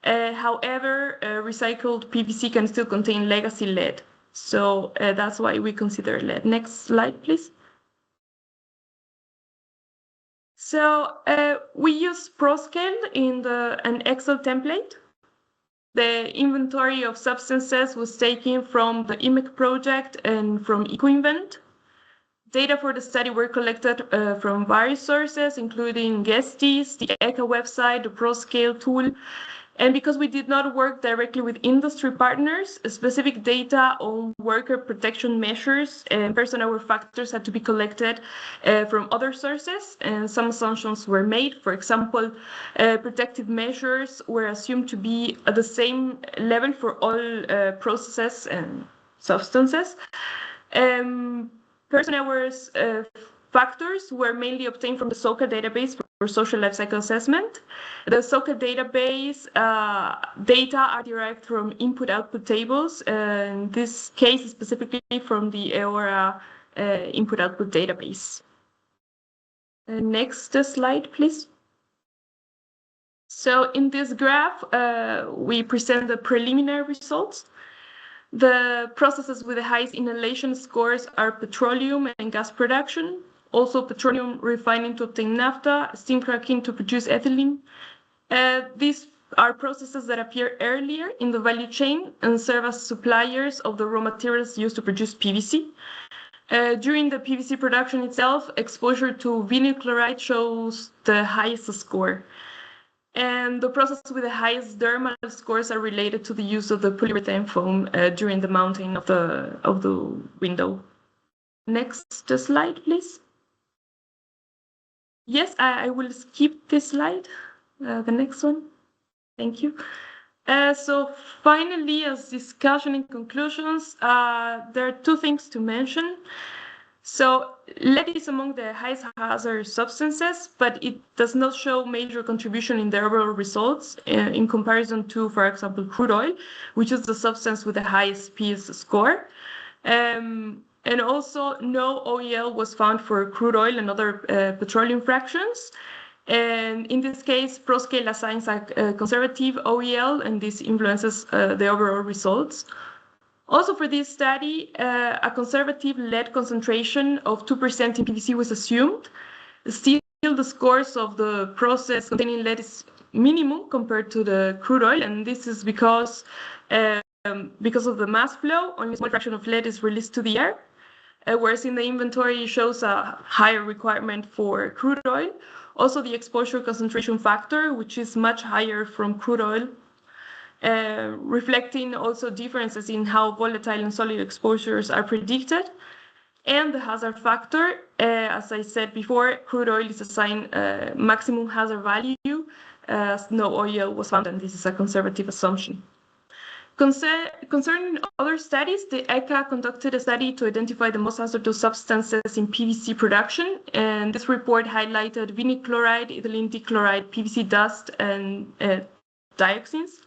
I: However, recycled PVC can still contain legacy lead. So that's why we consider lead. Next slide, please. So we use ProScale in an Excel template. The inventory of substances was taken from the IMEC project and from EcoInvent. Data for the study were collected from various sources, including Gestis, the ECHA website, the ProScale tool. And because we did not work directly with industry partners, specific data on worker protection measures and personnel factors had to be collected from other sources, and some assumptions were made. For example, protective measures were assumed to be at the same level for all processes and substances. Personnel factors were mainly obtained from the SOCA database for social life cycle assessment. The SOCA database data are derived from input-output tables, in this case specifically from the EORA input-output database. Next slide, please. So in this graph, we present the preliminary results. The processes with the highest inhalation scores are petroleum and gas production, also petroleum refining to obtain naphtha, steam cracking to produce ethylene. These are processes that appear earlier in the value chain and serve as suppliers of the raw materials used to produce PVC. During the PVC production itself, exposure to vinyl chloride shows the highest score. And the processes with the highest dermal scores are related to the use of the polyurethane foam during the mounting of the window. Next slide, please. Yes, I will skip this slide. The next one. Thank you. So finally, as discussion and conclusions, there are two things to mention. So lead is among the highest hazard substances, but it does not show major contribution in the overall results in comparison to, for example, crude oil, which is the substance with the highest PS score. And also no OEL was found for crude oil and other petroleum fractions. And in this case, ProScale assigns a conservative OEL, and this influences the overall results. Also for this study, a conservative lead concentration of 2% in PVC was assumed. Still, the scores of the process containing lead is minimum compared to the crude oil, and this is because of the mass flow, only a small fraction of lead is released to the air, whereas in the inventory it shows a higher requirement for crude oil. Also, the exposure concentration factor, which is much higher from crude oil, reflecting also differences in how volatile and solid exposures are predicted. And the hazard factor, as I said before, crude oil is assigned maximum hazard value, as no oil was found, and this is a conservative assumption. Concerning other studies, the ECA conducted a study to identify the most hazardous substances in PVC production, and this report highlighted vinyl chloride, ethylene dichloride, PVC dust, and dioxins.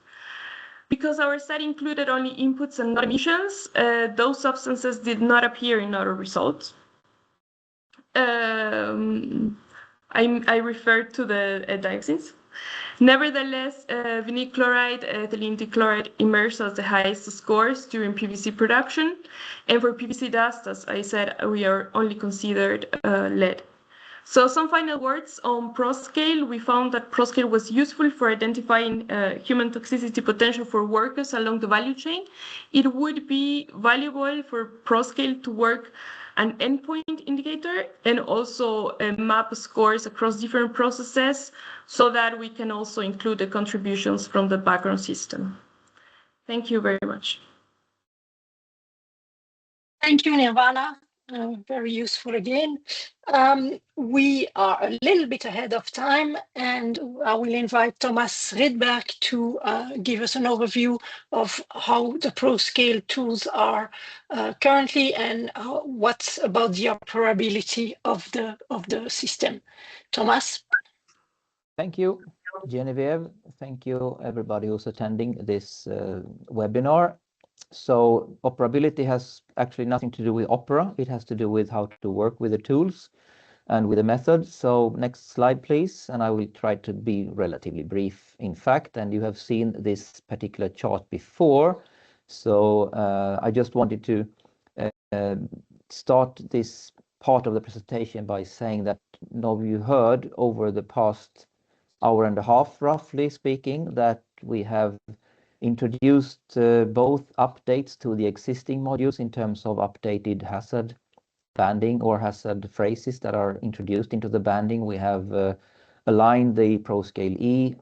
I: Because our study included only inputs and not emissions, those substances did not appear in our results. I referred to the dioxins. Nevertheless, vinyl chloride, ethylene dichloride emerged as the highest scores during PVC production. And for PVC dust, as I said, we are only considered lead. So some final words on ProScale. We found that ProScale was useful for identifying human toxicity potential for workers along the value chain. It would be valuable for ProScale to work an endpoint indicator and also map scores across different processes so that we can also include the contributions from the background system. Thank you very much.
A: Thank you, Nirvana. Very useful again. We are a little bit ahead of time, and I will invite Therese Kärnman to give us an overview of how the ProScale tools are currently and what's about the operability of the system. Therese?
J: Thank you, Genevieve. Thank you, everybody who's attending this webinar. So operability has actually nothing to do with opera. It has to do with how to work with the tools and with the method. So next slide, please. And I will try to be relatively brief, in fact. And you have seen this particular chart before. So I just wanted to start this part of the presentation by saying that now you heard over the past hour and a half, roughly speaking, that we have introduced both updates to the existing modules in terms of updated hazard banding or hazard phrases that are introduced into the banding. We have aligned the ProScale E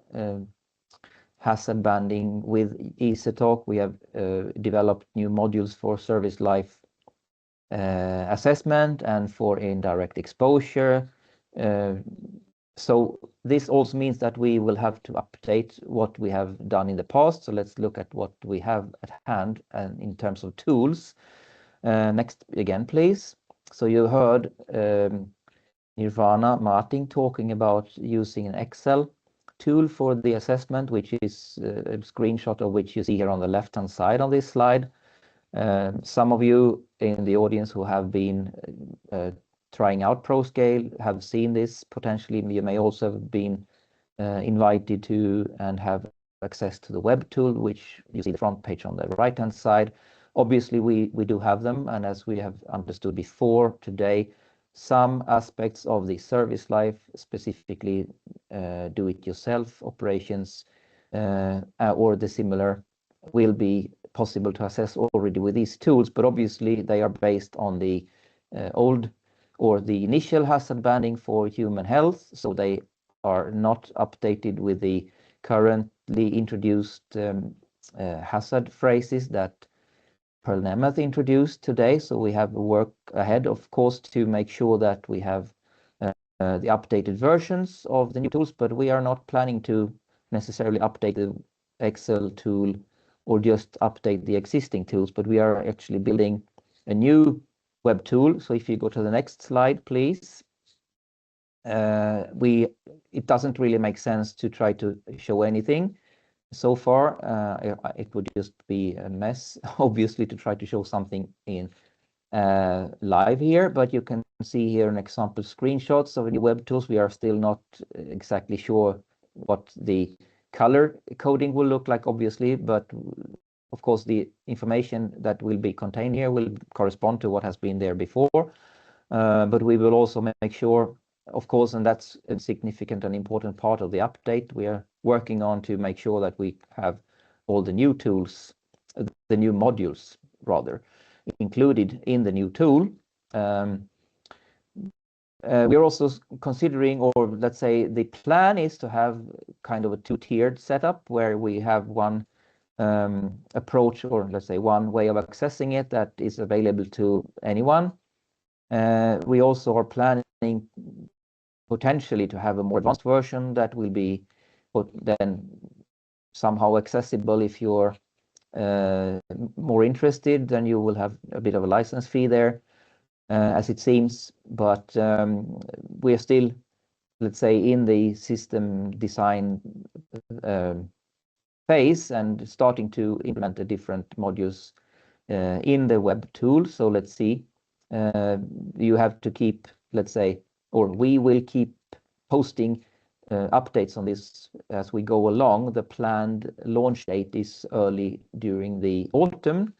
J: hazard banding with ECTOC. We have developed new modules for service life assessment and for indirect exposure. So this also means that we will have to update what we have done in the past. So let's look at what we have at hand and in terms of tools. Next again, please. So you heard Nirvana Marting talking about using an Excel tool for the assessment, which is a screenshot of which you see here on the left-hand side on this slide. Some of you in the audience who have been trying out ProScale have seen this potentially. You may also have been invited to and have access to the web tool, which you see the front page on the right-hand side Obviously, we do have them, and as we have understood before today, some aspects of the service life, specifically do-it-yourself operations or the similar, will be possible to assess already with these tools, but obviously they are based on the old or the initial hazard banding for human health, so they are not updated with the currently introduced hazard phrases that Nemeth introduced today. So we have work ahead, of course, to make sure that we have the updated versions of the new tools, but we are not planning to necessarily update the Excel tool or just update the existing tools, but we are actually building a new web tool. So if you go to the next slide, please. It doesn't really make sense to try to show anything so far. It would just be a mess, obviously, to try to show something in live here, but you can see here an example screenshots of the web tools. We are still not exactly sure what the color coding will look like, obviously, but of course the information that will be contained here will correspond to what has been there before. But we will also make sure, of course, and that's a significant and important part of the update, we are working on to make sure that we have all the new tools, the new modules rather, included in the new tool. We're also considering, or let's say the plan is to have kind of a two-tiered setup where we have one approach, or let's say one way of accessing it that is available to anyone. We also are planning potentially to have a more advanced version that will be then somehow accessible if you're more interested. Then you will have a bit of a license fee there, as it seems. But we are still, let's say, in the system design phase and starting to implement the different modules in the web tool. So let's see. You have to keep, let's say, or we will keep posting updates on this as we go along. The planned launch date is early during the autumn.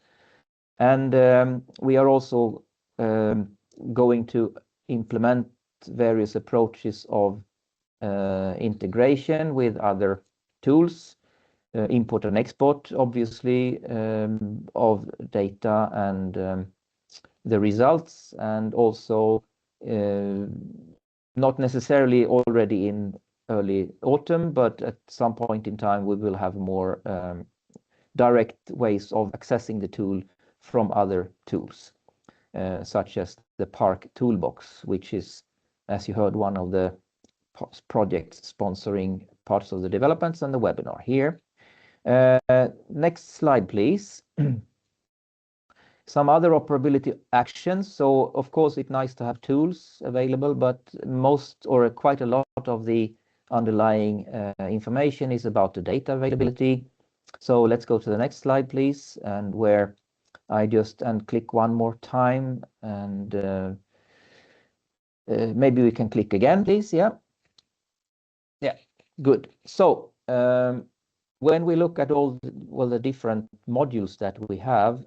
J: And we are also going to implement various approaches of integration with other tools, import and export, obviously, of data and the results, and also not necessarily already in early autumn, but at some point in time we will have more direct ways of accessing the tool from other tools, such as the Park Toolbox, which is, as you heard, one of the projects sponsoring parts of the developments and the webinar here. Next slide, please. Some other operability actions. So of course it's nice to have tools available, but most or quite a lot of the underlying information is about the data availability. So let's go to the next slide, please, and where I just click one more time, and maybe we can click again, please. Yeah, good. So when we look at all the different modules that we have,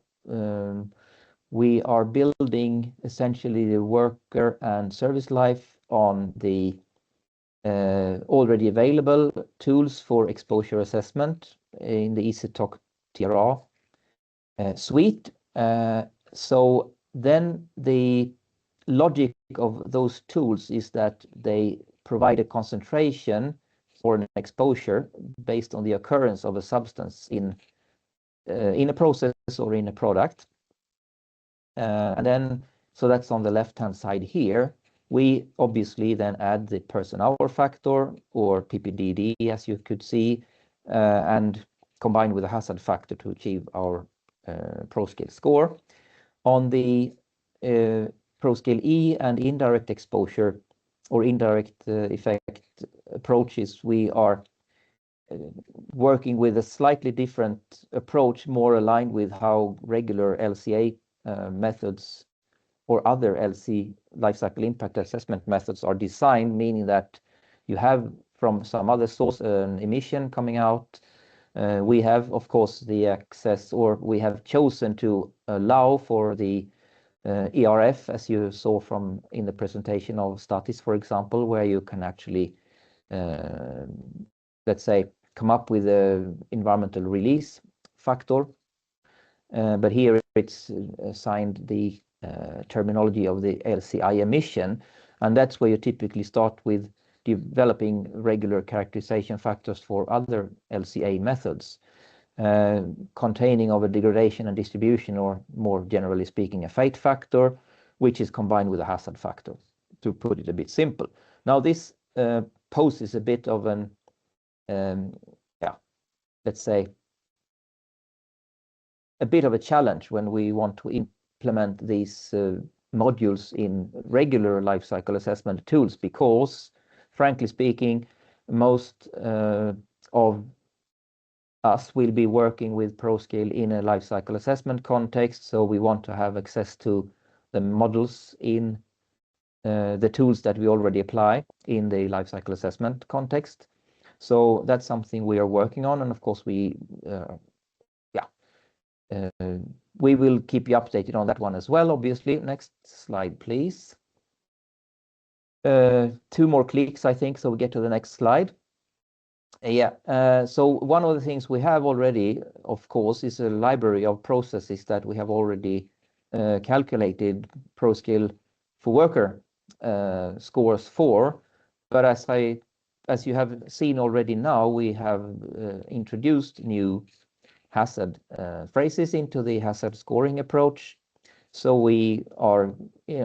J: we are building essentially the worker and service life on the already available tools for exposure assessment in the EasyTalk TRA suite. So then the logic of those tools is that they provide a concentration or an exposure based on the occurrence of a substance in a process or in a product. And then, so that's on the left-hand side here. We obviously then add the person-hour factor, or PPDD, as you could see, and combine with a hazard factor to achieve our ProScale score. On the ProScale E and indirect exposure or indirect effect approaches, we are working with a slightly different approach, more aligned with how regular LCA methods or other LC lifecycle impact assessment methods are designed, meaning that you have from some other source an emission coming out, We have, of course, the access, or we have chosen to allow for the ERF, as you saw from in the presentation of Stathis, for example, where you can actually, let's say, come up with a environmental release factor. But here it's assigned the terminology of the LCI emission, and that's where you typically start with developing regular characterization factors for other LCA methods, containing of a degradation and distribution, or more generally speaking, a fate factor, which is combined with a hazard factor, to put it a bit simple. Now this poses a bit of an, let's say, a bit of a challenge when we want to implement these modules in regular life cycle assessment tools, because frankly speaking, most of us will be working with ProScale in a life cycle assessment context, so we want to have access to the models in the tools that we already apply in the life cycle assessment context. So that's something we are working on, and of course we will keep you updated on that one as well, obviously. Next slide, please. 2 more clicks, I think, so we get to the next slide. So one of the things we have already, of course, is a library of processes that we have already calculated ProScale for worker scores for. But as you have seen already now, we have introduced new hazard phrases into the hazard scoring approach. So we are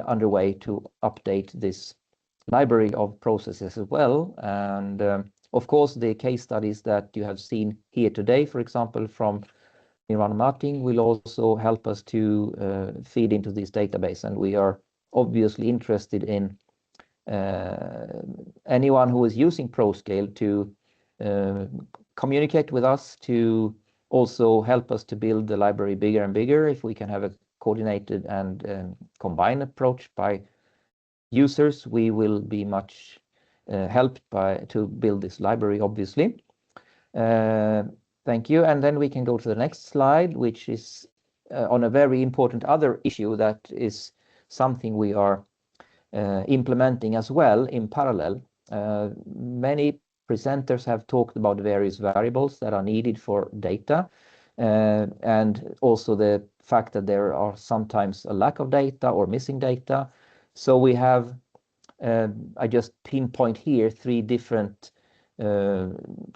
J: underway to update this library of processes as well. And of course, the case studies that you have seen here today, for example, from Nirvana Marting, will also help us to feed into this database. And we are obviously interested in anyone who is using ProScale to communicate with us, to also help us to build the library bigger and bigger. If we can have a coordinated and combined approach by users, we will be much helped to build this library, obviously. Thank you. And then we can go to the next slide, which is on a very important other issue that is something we are implementing as well in parallel. Many presenters have talked about various variables that are needed for data, and also the fact that there are sometimes a lack of data or missing data. So we have, I just pinpoint here 3 different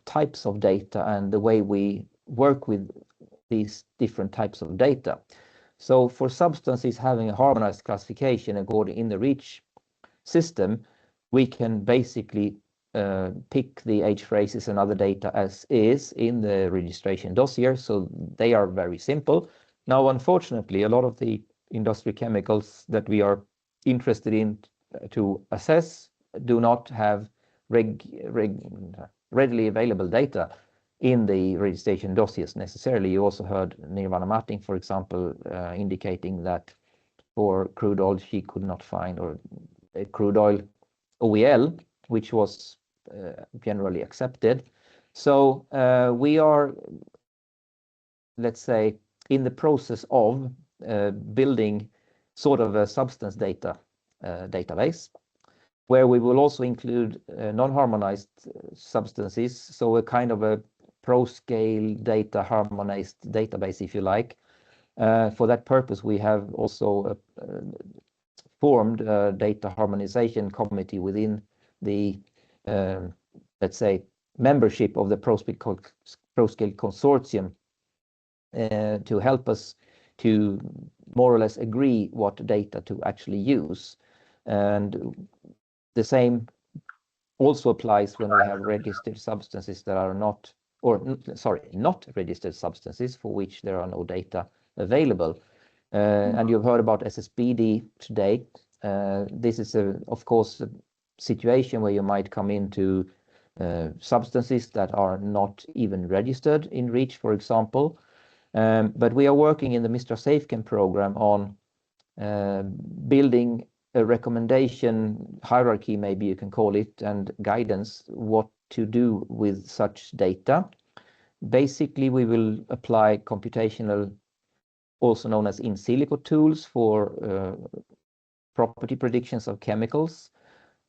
J: types of data and the way we work with these different types of data. So for substances having a harmonized classification according in the REACH system, we can basically pick the H phrases and other data as is in the registration dossier. So they are very simple. Now, unfortunately, a lot of the industry chemicals that we are interested in to assess do not have readily available data in the registration dossiers necessarily. You also heard Nirvana Marting, for example, indicating that for crude oil she could not find, or crude oil OEL, which was generally accepted. So we are, let's say, in the process of building sort of a substance data database, where we will also include non-harmonized substances, so a kind of a ProScale data harmonized database, if you like. For that purpose, we have also formed a data harmonization committee within the, let's say, membership of the ProScale consortium to help us to more or less agree what data to actually use. And the same also applies when we have registered substances that are not, or sorry, not registered substances for which there are no data available. And you've heard about SSBD today. This is, of course, a situation where you might come into substances that are not even registered in REACH, for example. But we are working in the MISTRA SafeChem program on building a recommendation hierarchy, maybe you can call it, and guidance what to do with such data. Basically, we will apply computational, also known as in silico tools for property predictions of chemicals.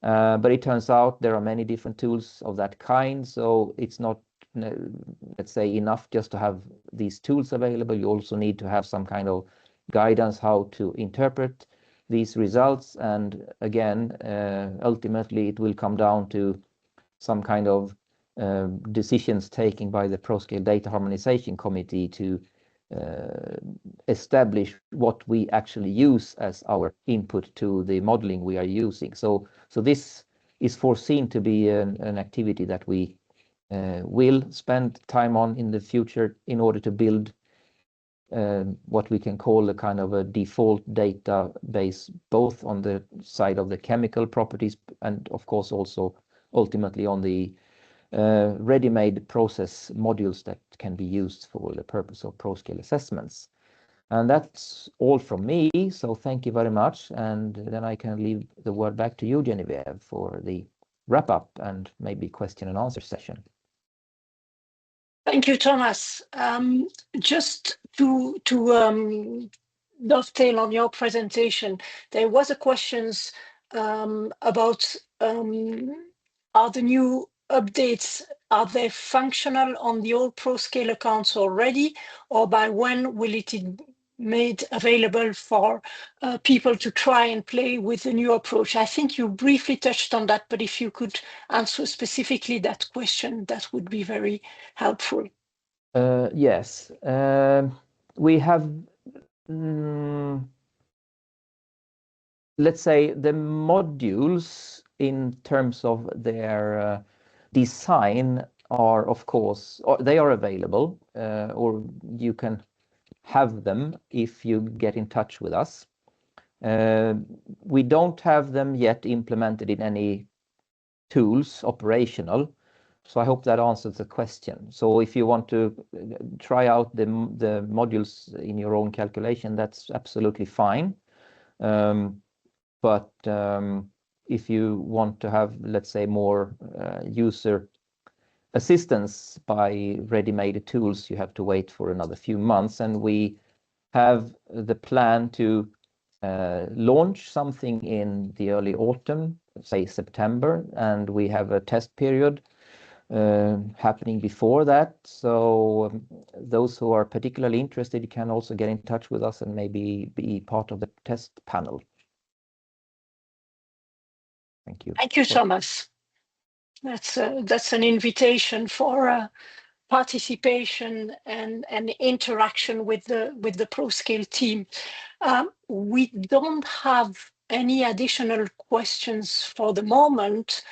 J: But it turns out there are many different tools of that kind, so it's not, let's say, enough just to have these tools available. You also need to have some kind of guidance how to interpret these results. And again, ultimately, it will come down to some kind of decisions taken by the ProScale Data Harmonization Committee to establish what we actually use as our input to the modeling we are using. So this is foreseen to be an activity that we will spend time on in the future in order to build what we can call a kind of a default database, both on the side of the chemical properties and of course also ultimately on the ready-made process modules that can be used for the purpose of ProScale assessments. And that's all from me, so thank you very much. And then I can leave the word back to you, Genevieve, for the wrap-up and maybe question and answer session.
A: Thank you, Thomas. Just to dovetail on your presentation, there was a questions about are the new updates, are they functional on the old ProScale accounts already, or by when will it be made available for people to try and play with the new approach? I think you briefly touched on that, but if you could answer specifically that question, that would be very helpful.
J: Yes, we have, let's say, the modules in terms of their design are, of course, they are available, or you can have them if you get in touch with us. We don't have them yet implemented in any tools operational, so I hope that answers the question. So if you want to try out the modules in your own calculation, that's absolutely fine. But if you want to have, let's say, more user assistance by ready-made tools, you have to wait for another few months. And we have the plan to launch something in the early autumn, say September, and we have a test period happening before that. So those who are particularly interested can also get in touch with us and maybe be part of the test panel. Thank you.
A: Thank you, Thomas. That's an invitation for participation and interaction with the ProScale team. We don't have any additional questions for the moment.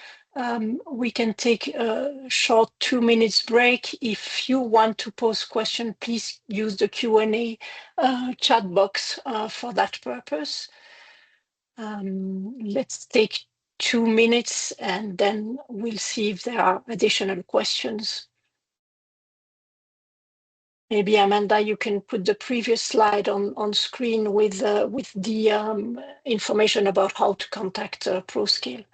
A: We can take a short 2 minutes break. If you want to pose question, please use the Q&A chat box for that purpose. Let's take 2 minutes and then we'll see if there are additional questions. Maybe Amanda, you can put the previous slide on screen with the information about how to contact ProScale.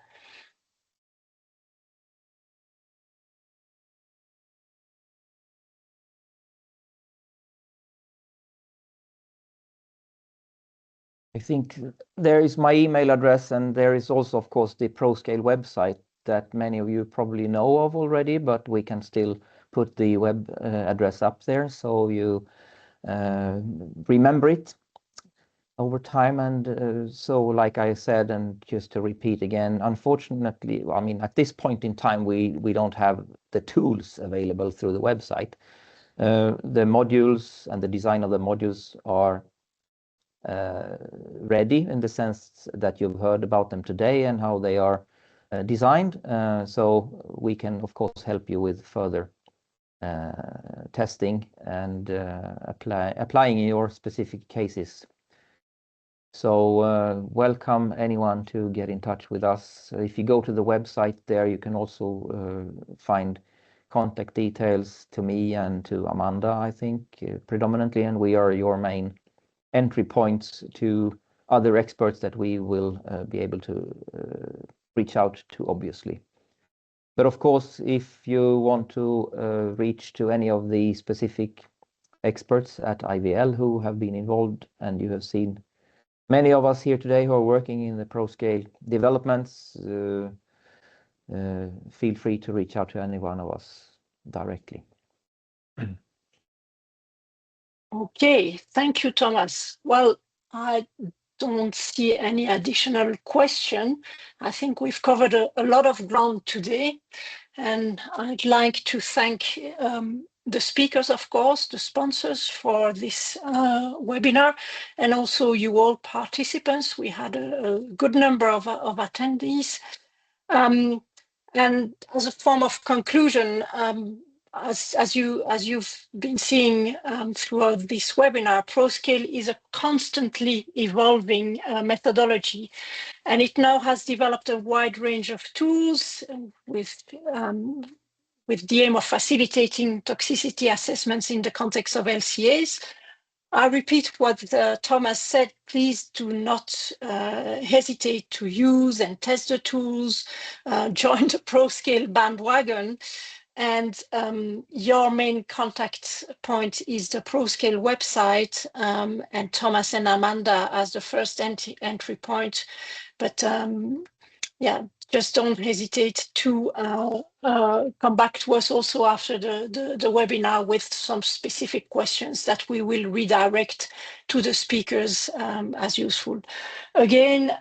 J: I think there is my email address, and there is also, of course, the ProScale website that many of you probably know of already, but we can still put the web address up there so you remember it over time. And so, like I said, and just to repeat again, unfortunately, I mean, at this point in time, we don't have the tools available through the website. The modules and the design of the modules are ready in the sense that you've heard about them today and how they are designed. So we can, of course, help you with further testing and applying your specific cases. So welcome anyone to get in touch with us. If you go to the website there, you can also find contact details to me and to Amanda, I think, predominantly, and we are your main entry points to other experts that we will be able to reach out to, obviously. But of course, if you want to reach to any of the specific experts at IVL who have been involved, and you have seen many of us here today who are working in the ProScale developments, feel free to reach out to any one of us directly.
A: Okay, thank you, Thomas. Well, I don't see any additional question. I think we've covered a lot of ground today, and I'd like to thank the speakers, of course, the sponsors for this webinar, and also you all participants. We had a good number of attendees. And as a form of conclusion, as you've been seeing throughout this webinar, ProScale is a constantly evolving methodology, and it now has developed a wide range of tools with the aim of facilitating toxicity assessments in the context of LCAs. I repeat what Thomas said, please do not hesitate to use and test the tools, join the ProScale bandwagon, and your main contact point is the ProScale website, and Thomas and Amanda as the first entry point. But yeah, just don't hesitate to come back to us also after the webinar with some specific questions that we will redirect to the speakers as useful. Again,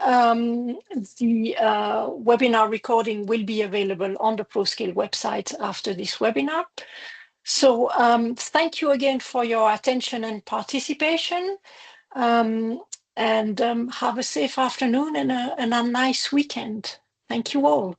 A: the webinar recording will be available on the ProScale website after this webinar. So thank you again for your attention and participation. And have a safe afternoon and a nice weekend. Thank you all.